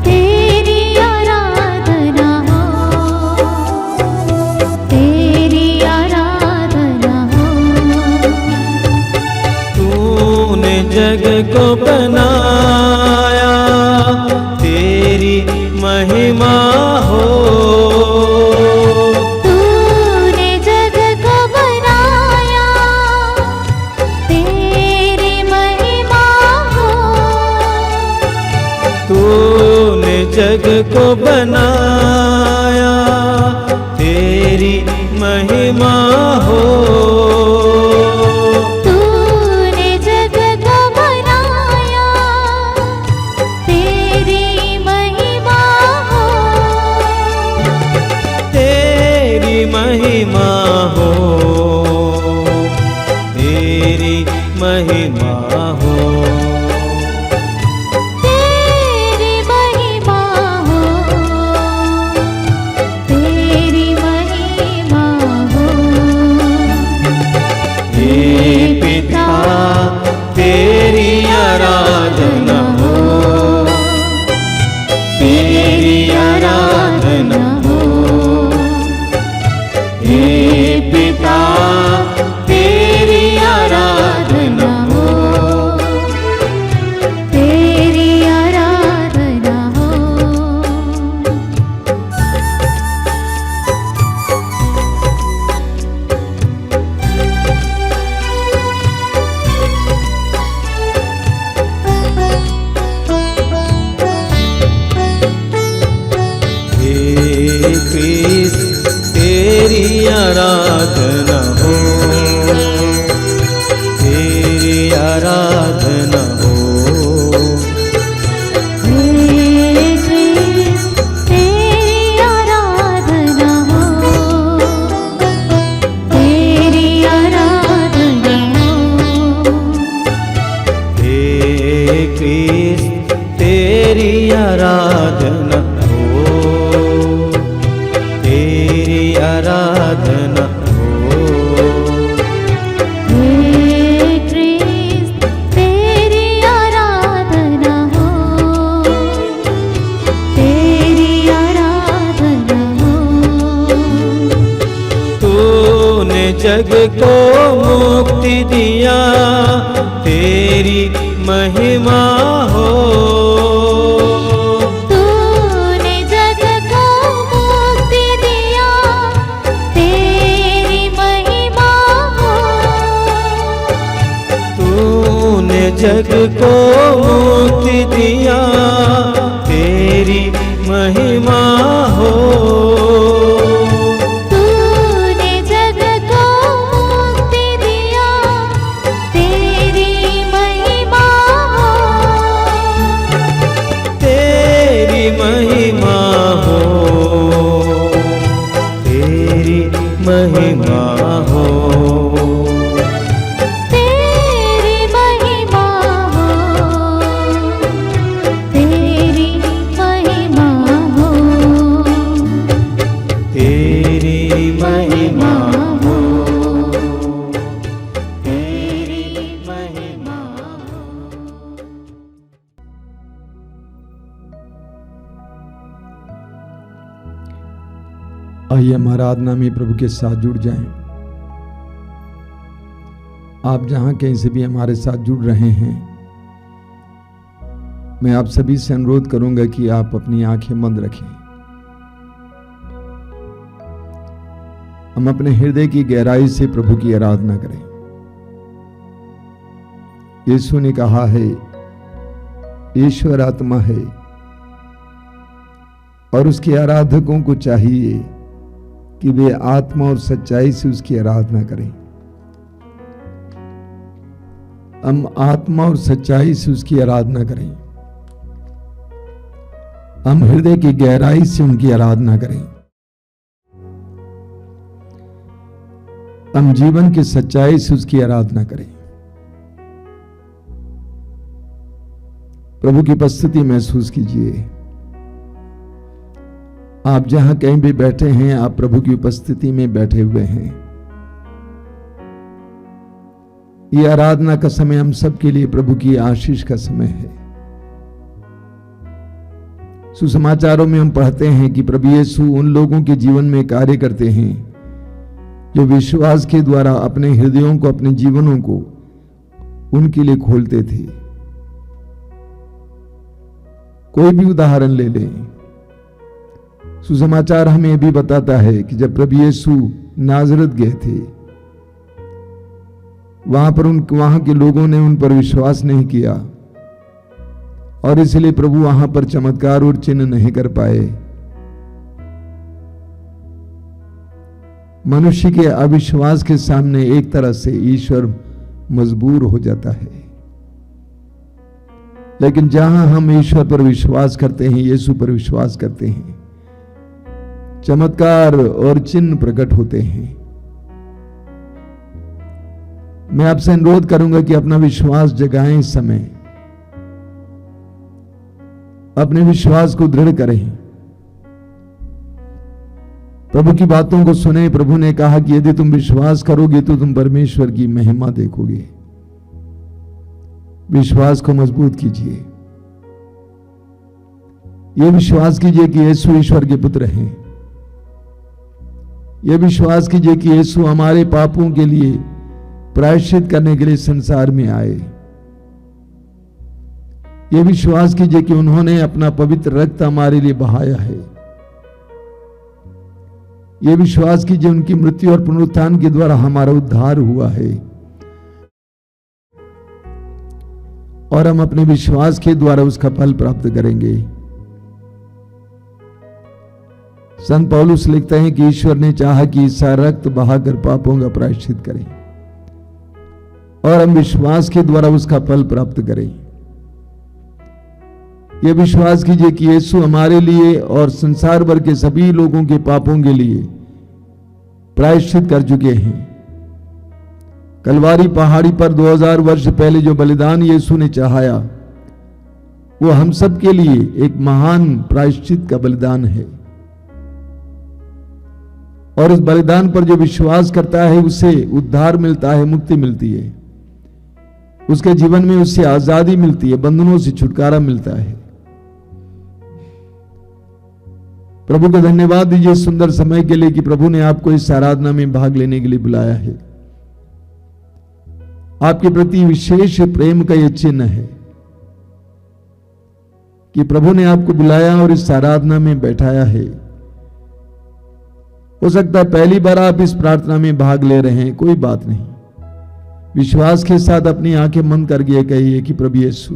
तेरी आराधना हो, तेरी आराधना हो। तूने जग को बनाया, महिमा हो। तूने जग को बनाया, तेरी महिमा हो। तूने जग को बनाया, तेरी महिमा हो। तूने जग को बनाया, तेरी महिमा हो। तेरी महिमा हो, तेरी महिमा हो। तेरी महिमा हो, तेरी महिमा हो। हे पिता तेरी आराधना हो, तेरी आराधना हो। हे पिता तेरी आराधना हो, तेरी आराधना हो। हे क्रिस्त तेरी आराधना हो, तेरी आराधना हो। हे क्रिस्त तेरी आराधना हो, तेरी आराधना हो। हे क्रिस्त तेरी आराधना हो, तेरी आराधना हो। हे क्रिस्त तेरी आराधना हो, तेरी आराधना हो। तूने जग को मुक्ति दिया, तेरी महिमा हो। तूने जग को मुक्ति दिया, तेरी महिमा हो। तूने जग को मुक्ति दिया, तेरी महिमा हो। तूने जग को मुक्ति दिया, तेरी महिमा हो। तेरी महिमा हो, तेरी महिमा हो। तेरी महिमा हो, तेरी महिमा हो। तेरी महिमा हो, तेरी महिमा हो। आइए हम आराधना में प्रभु के साथ जुड़ जाएं। आप जहां कहीं से भी हमारे साथ जुड़ रहे हैं, मैं आप सभी से अनुरोध करूंगा कि आप अपनी आंखें बंद रखें। हम अपने हृदय की गहराई से प्रभु की आराधना करें। यीशु ने कहा है, ईश्वर आत्मा है और उसके आराधकों को चाहिए कि वे आत्मा और सच्चाई से उसकी आराधना करें। हम आत्मा और सच्चाई से उसकी आराधना करें। हम हृदय की गहराई से उनकी आराधना करें। हम जीवन की सच्चाई से उसकी आराधना करें। प्रभु की उपस्थिति महसूस कीजिए। आप जहां कहीं भी बैठे हैं, आप प्रभु की उपस्थिति में बैठे हुए हैं। ये आराधना का समय हम सबके लिए प्रभु की आशीष का समय है। सुसमाचारों में हम पढ़ते हैं कि प्रभु यीशु उन लोगों के जीवन में कार्य करते हैं जो विश्वास के द्वारा अपने हृदयों को, अपने जीवनों को उनके लिए खोलते थे। कोई भी उदाहरण ले लें, सुसमाचार हमें यह भी बताता है कि जब प्रभु यीशु नाजरत गए थे, वहां के लोगों ने उन पर विश्वास नहीं किया और इसलिए प्रभु वहां पर चमत्कार और चिन्ह नहीं कर पाए। मनुष्य के अविश्वास के सामने एक तरह से ईश्वर मजबूर हो जाता है, लेकिन जहां हम ईश्वर पर विश्वास करते हैं, यीशु पर विश्वास करते हैं, चमत्कार और चिन्ह प्रकट होते हैं। मैं आपसे अनुरोध करूंगा कि अपना विश्वास जगाएं इस समय, अपने विश्वास को दृढ़ करें, प्रभु की बातों को सुने। प्रभु ने कहा कि यदि तुम विश्वास करोगे तो तुम परमेश्वर की महिमा देखोगे। विश्वास को मजबूत कीजिए, यह विश्वास कीजिए कि यीशु ईश्वर के पुत्र हैं। यह विश्वास कीजिए कि यीशु हमारे पापों के लिए प्रायश्चित करने के लिए संसार में आए। यह विश्वास कीजिए कि उन्होंने अपना पवित्र रक्त हमारे लिए बहाया है। यह विश्वास कीजिए उनकी मृत्यु और पुनरुत्थान के द्वारा हमारा उद्धार हुआ है और हम अपने विश्वास के द्वारा उसका फल प्राप्त करेंगे। संत पौलुस लिखते हैं कि ईश्वर ने चाहा कि ईसा रक्त बहाकर पापों का प्रायश्चित करें और हम विश्वास के द्वारा उसका फल प्राप्त करें। यह विश्वास कीजिए कि यीशु हमारे लिए और संसार भर के सभी लोगों के पापों के लिए प्रायश्चित कर चुके हैं। कलवारी पहाड़ी पर 2000 वर्ष पहले जो बलिदान यीशु ने चढ़ाया, वो हम सब के लिए एक महान प्रायश्चित का बलिदान है और इस बलिदान पर जो विश्वास करता है उसे उद्धार मिलता है, मुक्ति मिलती है, उसके जीवन में उससे आजादी मिलती है, बंधनों से छुटकारा मिलता है। प्रभु को धन्यवाद दीजिए सुंदर समय के लिए कि प्रभु ने आपको इस आराधना में भाग लेने के लिए बुलाया है। आपके प्रति विशेष प्रेम का यह चिन्ह है कि प्रभु ने आपको बुलाया और इस आराधना में बैठाया है। हो सकता है पहली बार आप इस प्रार्थना में भाग ले रहे हैं, कोई बात नहीं। विश्वास के साथ अपनी आंखें बंद करके कहिए कि प्रभु यीशु,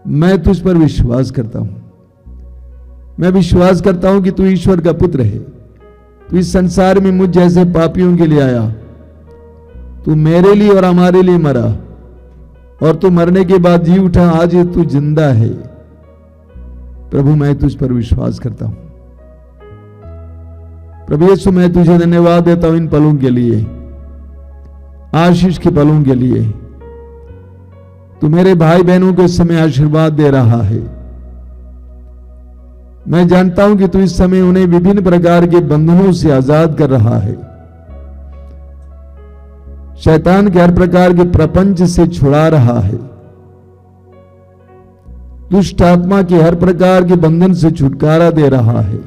मैं तुझ पर विश्वास करता हूं। मैं विश्वास करता हूं कि तू ईश्वर का पुत्र है। तू इस संसार में मुझ जैसे पापियों के लिए आया। तू मेरे लिए और हमारे लिए मरा और तू मरने के बाद जी उठा। आज तू जिंदा है। प्रभु, मैं तुझ पर विश्वास करता हूं। प्रभु यीशु, मैं तुझे धन्यवाद देता हूं इन पलों के लिए, आशीष के पलों के लिए। तू मेरे भाई बहनों को इस समय आशीर्वाद दे रहा है। मैं जानता हूं कि तू इस समय उन्हें विभिन्न प्रकार के बंधनों से आजाद कर रहा है, शैतान के हर प्रकार के प्रपंच से छुड़ा रहा है, दुष्ट आत्मा के हर प्रकार के बंधन से छुटकारा दे रहा है।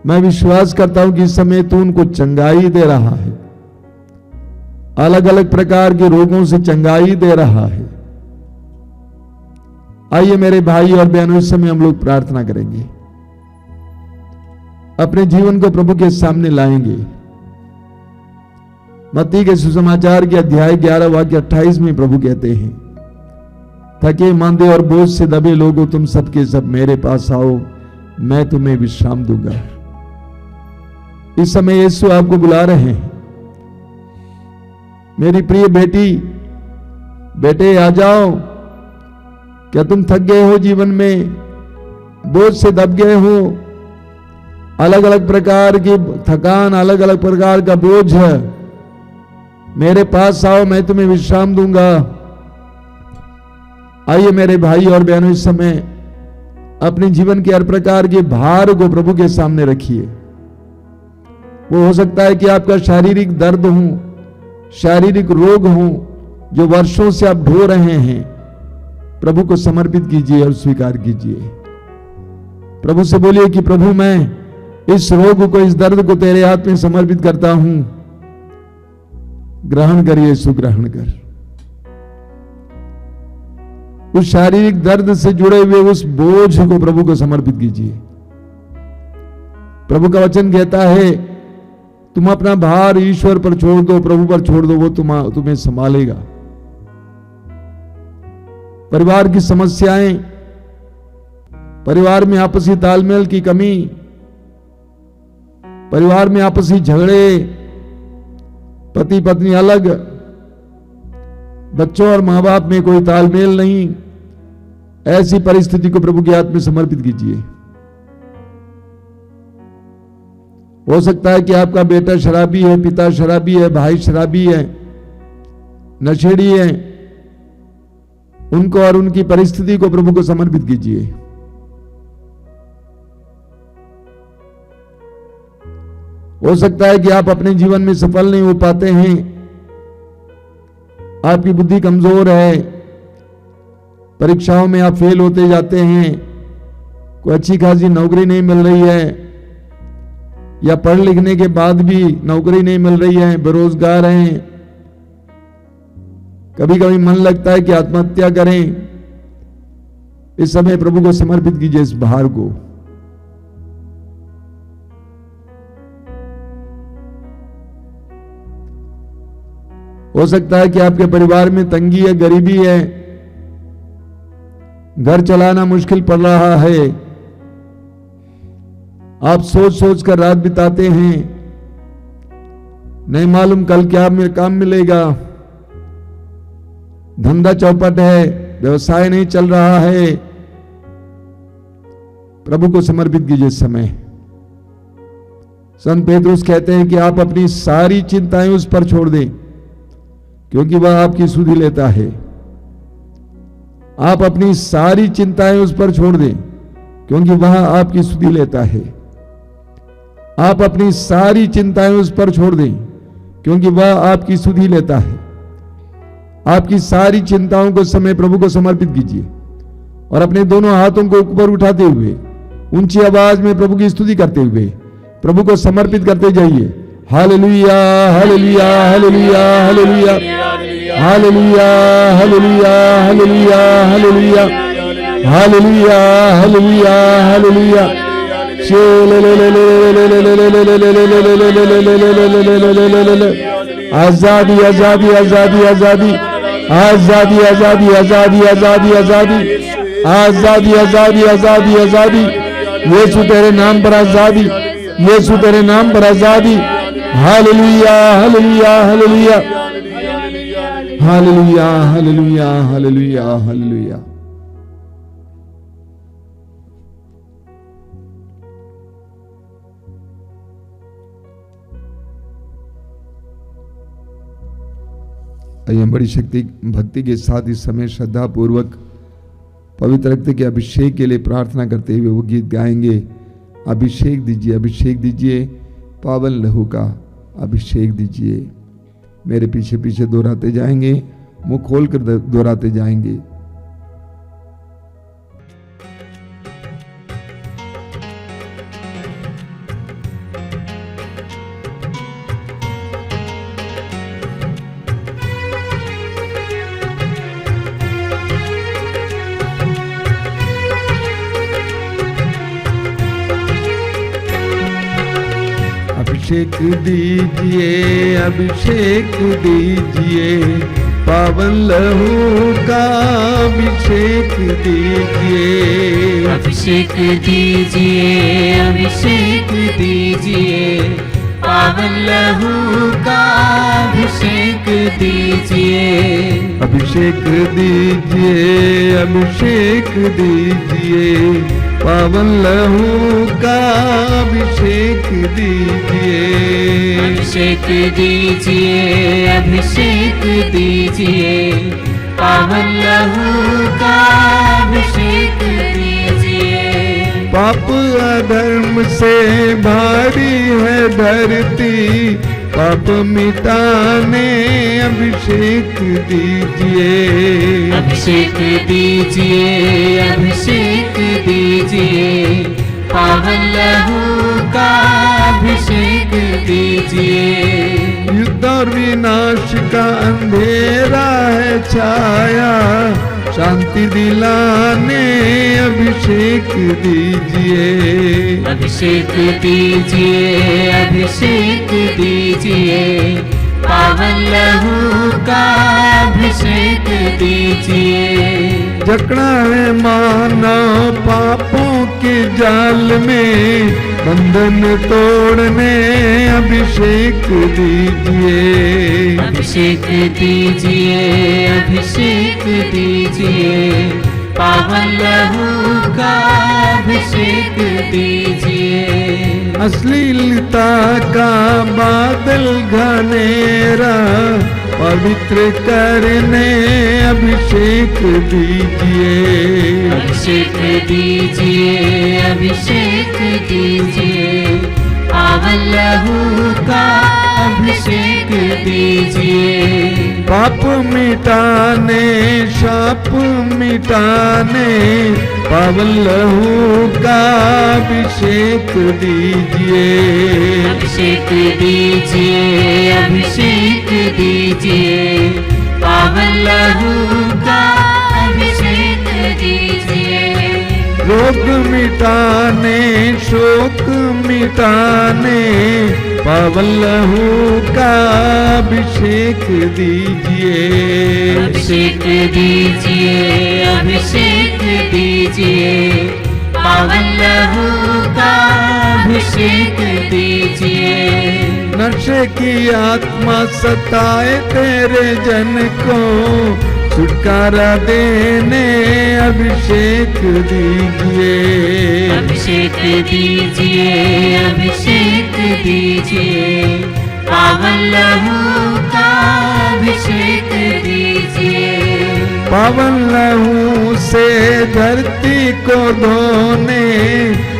मैं विश्वास करता हूं कि इस समय तू उनको चंगाई दे रहा है, अलग अलग प्रकार के रोगों से चंगाई दे रहा है। आइए मेरे भाई और बहनों, इस समय हम लोग प्रार्थना करेंगे, अपने जीवन को प्रभु के सामने लाएंगे। मत्ती के सुसमाचार के अध्याय 11 वाक्य 28 में प्रभु कहते हैं, थके मांदे और बोझ से दबे लोगों, तुम सबके सब मेरे पास आओ, मैं तुम्हें विश्राम दूंगा। इस समय यीशु आपको बुला रहे हैं। मेरी प्रिय बेटी, बेटे आ जाओ। क्या तुम थक गए हो जीवन में, बोझ से दब गए हो? अलग अलग प्रकार की थकान, अलग अलग प्रकार का बोझ है। मेरे पास आओ, मैं तुम्हें विश्राम दूंगा। आइए मेरे भाई और बहनों, इस समय अपने जीवन के हर प्रकार के भार को प्रभु के सामने रखिए। वो हो सकता है कि आपका शारीरिक दर्द हो, शारीरिक रोग हो, जो वर्षों से आप ढो रहे हैं। प्रभु को समर्पित कीजिए और स्वीकार कीजिए। प्रभु से बोलिए कि प्रभु, मैं इस रोग को, इस दर्द को तेरे हाथ में समर्पित करता हूं। ग्रहण करिए, सुग्रहण कर। उस शारीरिक दर्द से जुड़े हुए उस बोझ को प्रभु को समर्पित कीजिए। प्रभु का वचन कहता है तुम अपना भार ईश्वर पर छोड़ दो, प्रभु पर छोड़ दो, वो तुम्हें संभालेगा। परिवार की समस्याएं, परिवार में आपसी तालमेल की कमी, परिवार में आपसी झगड़े, पति पत्नी अलग, बच्चों और मां बाप में कोई तालमेल नहीं, ऐसी परिस्थिति को प्रभु के हाथ में समर्पित कीजिए। हो सकता है कि आपका बेटा शराबी है, पिता शराबी है, भाई शराबी है, नशेड़ी है, उनको और उनकी परिस्थिति को प्रभु को समर्पित कीजिए। हो सकता है कि आप अपने जीवन में सफल नहीं हो पाते हैं, आपकी बुद्धि कमजोर है, परीक्षाओं में आप फेल होते जाते हैं, कोई अच्छी खासी नौकरी नहीं मिल रही है, या पढ़ लिखने के बाद भी नौकरी नहीं मिल रही है, बेरोजगार हैं, कभी कभी मन लगता है कि आत्महत्या करें। इस समय प्रभु को समर्पित कीजिए इस भार को। हो सकता है कि आपके परिवार में तंगी है, गरीबी है, घर चलाना मुश्किल पड़ रहा है, आप सोच सोच कर रात बिताते हैं, नहीं मालूम कल क्या काम मिलेगा, धंधा चौपट है, व्यवसाय नहीं चल रहा है। प्रभु को समर्पित कीजिए इस समय। संत पेतरुस कहते हैं कि आप अपनी सारी चिंताएं उस पर छोड़ दें, क्योंकि वह आपकी सुधि लेता है। आप अपनी सारी चिंताएं उस पर छोड़ दें, क्योंकि वह आपकी सुधि लेता है। आप अपनी सारी चिंताएं उस पर छोड़ दें, क्योंकि वह आपकी सुधि लेता है। आपकी सारी चिंताओं को समय प्रभु को समर्पित कीजिए और अपने दोनों हाथों को ऊपर उठाते हुए ऊंची आवाज में प्रभु की स्तुति करते हुए प्रभु को समर्पित करते जाइए। Hallelujah, hallelujah, hallelujah, hallelujah, hallelujah, hallelujah, hallelujah, hallelujah, hallelujah, hallelujah, hallelujah. आजादी, आजादी, आजादी, आजादी, आजादी, आजादी, आजादी, आजादी, आजादी, आजादी, आजादी, आजादी, आजादी। यीशु तेरे नाम पर आजादी, यीशु तेरे नाम पर आजादी। Hallelujah, hallelujah, hallelujah, hallelujah, hallelujah, hallelujah, hallelujah. आइए बड़ी शक्ति भक्ति के साथ इस समय श्रद्धा पूर्वक पवित्र रक्त के अभिषेक के लिए प्रार्थना करते हुए वो गीत गाएंगे। अभिषेक दीजिए, अभिषेक दीजिए, पावन लहू का अभिषेक दीजिए। मेरे पीछे पीछे दोहराते जाएंगे, मुंह खोलकर दोहराते जाएंगे। अभिषेक दीजिए, अभिषेक दीजिए, पावन लहू का अभिषेक दीजिए। अभिषेक दीजिए, अभिषेक दीजिए, पावन लहू का अभिषेक दीजिए। अभिषेक दीजिए, अभिषेक दीजिए, पावन लहू का अभिषेक दीजिए। अभिषेक दीजिए, अभिषेक दीजिए, पावन लहू का अभिषेक दीजिए। पाप अधर्म से भारी है धरती, पाप मिटाने अभिषेक दीजिए। अभिषेक दीजिए, अभिषेक दीजिए, पावन लहू का अभिषेक दीजिए। युद्ध और विनाश का अंधेरा है छाया, शांति दिलाने अभिषेक दीजिए। अभिषेक दीजिए, अभिषेक दीजिए, पावन लहू का अभिषेक दीजिए। जकड़ा है मानव पापों के जाल में, बंधन तोड़ने अभिषेक दीजिए। अभिषेक दीजिए, अभिषेक दीजिए, पावन लहू का अभिषेक दीजिए। अश्लीलता का बादल घनेरा पवित्र करने अभिषेक दीजिए। अभिषेक दीजिए, अभिषेक दीजिए, पावन लहू का अभिषेक दीजिए। पाप मिटाने शाप मिटाने पावन लहू का अभिषेक दीजिए। अभिषेक दीजिए, अभिषेक दीजिए, पावन लहू का अभिषेक दीजिए। रोग मिटाने शोक मिटाने पावन लहू का अभिषेक दीजिए। अभिषेक दीजिए, अभिषेक दीजिए, पावन लहू का अभिषेक दीजिए। नशे की आत्मा सताए तेरे जन को, छुटकारा देने अभिषेक दीजिए। अभिषेक दीजिए, अभिषेक दीजिए, पावन लहू का अभिषेक दीजिए। पावन लहू से धरती को धोने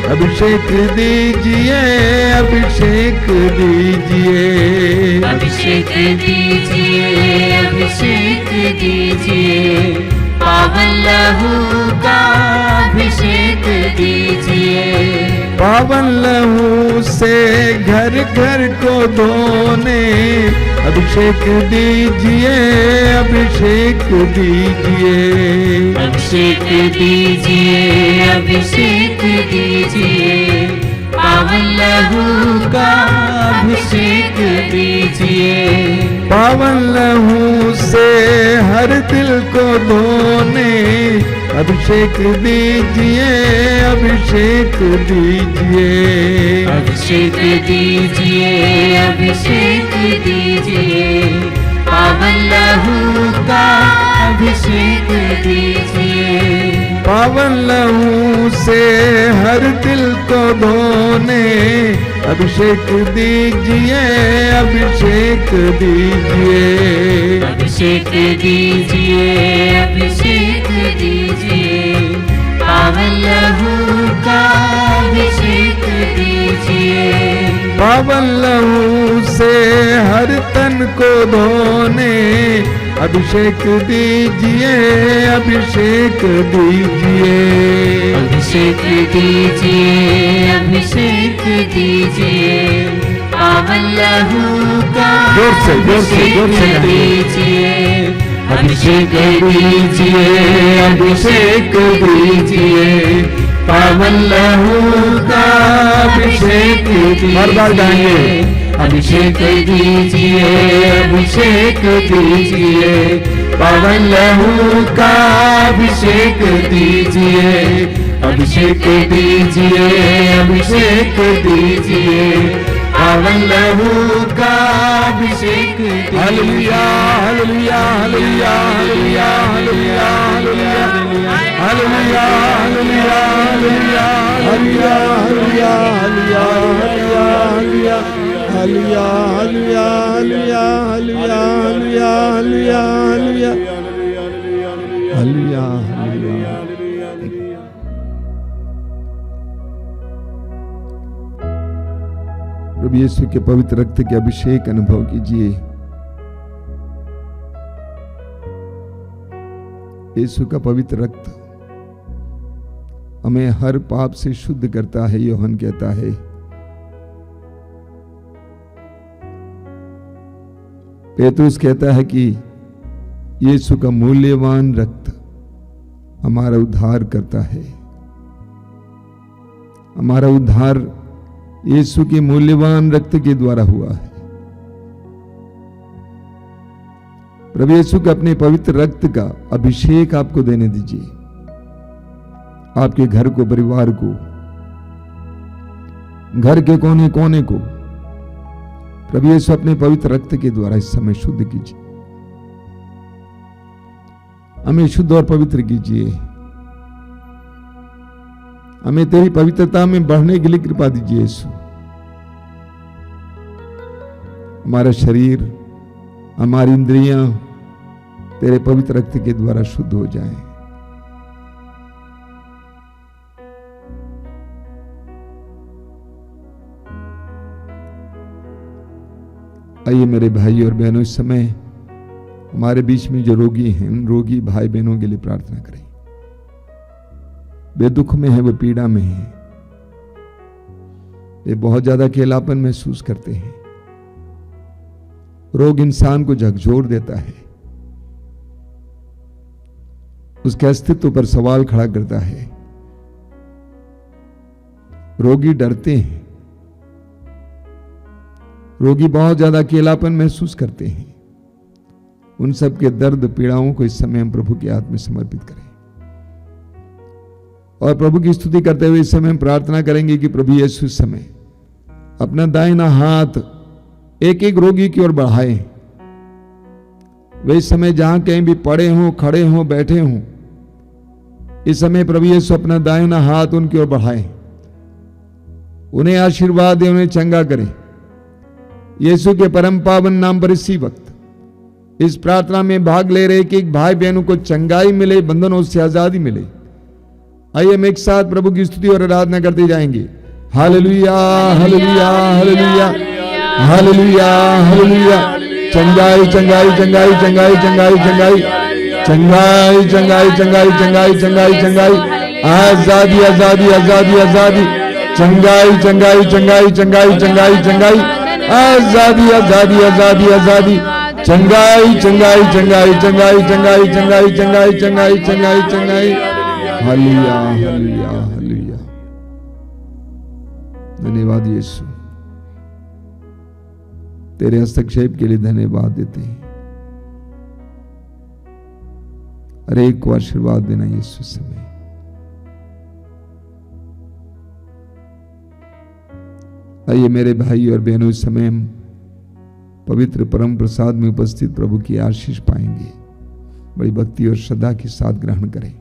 अभिषेक दीजिए। अभिषेक दीजिए। अभिषेक दीजिए, अभिषेक दीजिए, पावन लहू का अभिषेक दीजिए। पावन लहू से घर घर को धोने अभिषेक दीजिए। अभिषेक दीजिए। अभिषेक दीजिए, अभिषेक दीजिए, पावन लहू का अभिषेक दीजिए। पावन लहू से हर दिल को धोने अभिषेक दीजिए। अभिषेक दीजिए। अभिषेक दीजिए, अभिषेक दीजिए, पावन लहू का अभिषेक दीजिए। पावन लहू से हर दिल को धोने अभिषेक दीजिए। अभिषेक दीजिए। अभिषेक दीजिए, अभिषेक दीजिए, पावन लहू का अभिषेक दीजिए। पावन लहू से हर तन को धोने अभिषेक दीजिए। अभिषेक दीजिए। अभिषेक दीजिए, अभिषेक दीजिए, पावन लहू का जोर से अभिषेक दीजिए। अभिषेक दीजिए, अभिषेक दीजिए, पावन लहू का अभिषेक दीजिए। बार बार गाएंगे। अभिषेक दीजिए, अभिषेक दीजिए, पावन लहू का अभिषेक दीजिए। अभिषेक दीजिए, अभिषेक दीजिए, पावन लहू का अभिषेक दीजिए। Hallelujah hallelujah hallelujah hallelujah hallelujah hallelujah hallelujah hallelujah hallelujah hallelujah hallelujah hallelujah hallelujah hallelujah hallelujah hallelujah hallelujah hallelujah. प्रभु यीशु के पवित्र रक्त के अभिषेक अनुभव कीजिए। यीशु का पवित्र रक्त हमें हर पाप से शुद्ध करता है। यूहन्ना कहता है पेतरुस कहता है कि यीशु का मूल्यवान रक्त हमारा उद्धार करता है। हमारा उद्धार यीशु के मूल्यवान रक्त के द्वारा हुआ है। प्रभु यीशु के अपने पवित्र रक्त का अभिषेक आपको देने दीजिए, आपके घर को, परिवार को, घर के कोने कोने को प्रभु यीशु अपने पवित्र रक्त के द्वारा इस समय शुद्ध कीजिए। हमें शुद्ध और पवित्र कीजिए। हमें तेरी पवित्रता में बढ़ने के लिए कृपा दीजिए यीशु। हमारा शरीर, हमारी इंद्रियां तेरे पवित्र रक्त के द्वारा शुद्ध हो जाएं। आइए मेरे भाई और बहनों, इस समय हमारे बीच में जो रोगी हैं, उन रोगी भाई बहनों के लिए प्रार्थना करें। वे दुख में हैं, वे पीड़ा में हैं, वे बहुत ज्यादा अकेलापन महसूस करते हैं। रोग इंसान को झकझोर देता है, उसके अस्तित्व पर सवाल खड़ा करता है। रोगी डरते हैं, रोगी बहुत ज्यादा अकेलापन महसूस करते हैं। उन सब के दर्द पीड़ाओं को इस समय हम प्रभु के हाथ में समर्पित करें और प्रभु की स्तुति करते हुए इस समय हम प्रार्थना करेंगे कि प्रभु यीशु इस समय अपना दाहिना हाथ एक एक रोगी की ओर बढ़ाएं। वे इस समय जहां कहीं भी पड़े हों, खड़े हों, बैठे हों, इस समय प्रभु यीशु अपना दाहिना हाथ उनकी ओर बढ़ाएं, उन्हें आशीर्वाद दें, उन्हें चंगा करें। यीशु के परम पावन नाम पर इसी वक्त इस प्रार्थना में भाग ले रहे कि एक भाई बहनों को चंगाई मिले, बंधनों से आजादी मिले। आइए हम एक साथ प्रभु की स्तुति और आराधना करते जाएंगे। Hallelujah, hallelujah, hallelujah, hallelujah, hallelujah. चंगाई, चंगाई, चंगाई, चंगाई, चंगाई, चंगाई, चंगाई, चंगाई, चंगाई, चंगाई, चंगाई, चंगाई, आजादी, आजादी, आजादी, आजादी, चंगाई, चंगाई, चंगाई, चंगाई, चंगाई, चंगाई, आजादी, आजादी, आजादी, आजादी, चंगाई, चंगाई, चंगाई, चंगाई, चंगाई, चंगाई, चंगाई, चंगाई, चंगाई, चंगाई। Hallelujah, hallelujah, hallelujah. धन्यवाद यीशु, तेरे हस्तक्षेप के लिए धन्यवाद देते हैं। हर एक को आशीर्वाद देना यीशु समय। आइए मेरे भाई और बहनों, इस समय हम पवित्र परम प्रसाद में उपस्थित प्रभु की आशीष पाएंगे। बड़ी भक्ति और श्रद्धा के साथ ग्रहण करें।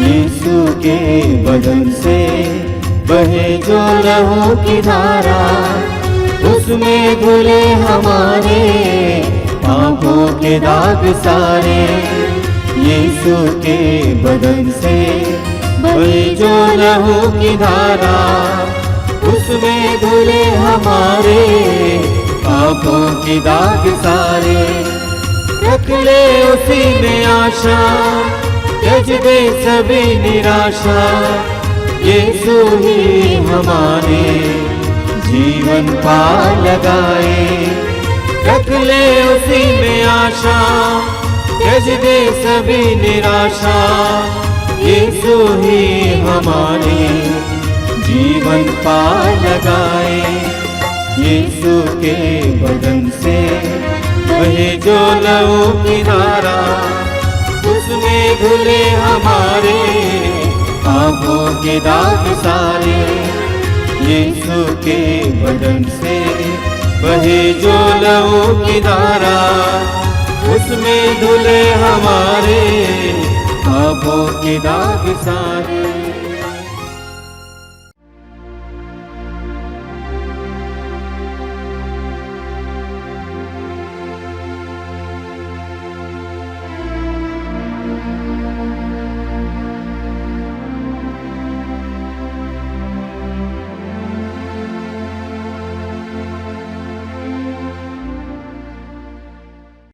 यीशु के बदन से बहे जो लहू की धारा, उसमें धुले हमारे पापों के दाग सारे। यीशु के बदन से बहे जो लहू की धारा, उसमें धुले हमारे पापों के दाग सारे। रख ले उसी में आशा, त्यज दे सभी निराशा। यीशु ही हमारे जीवन पार लगाए। रख ले उसी में आशा, त्यज दे सभी निराशा। यीशु ही हमारे जीवन पार लगाए। यीशु के बदन से बहे जो लहू की धारा, उसमें धुले हमारे पापों के दाग सारे। यीशु के बदन से बहे जो लहू की धारा, उसमें धुले हमारे पापों के दाग सारे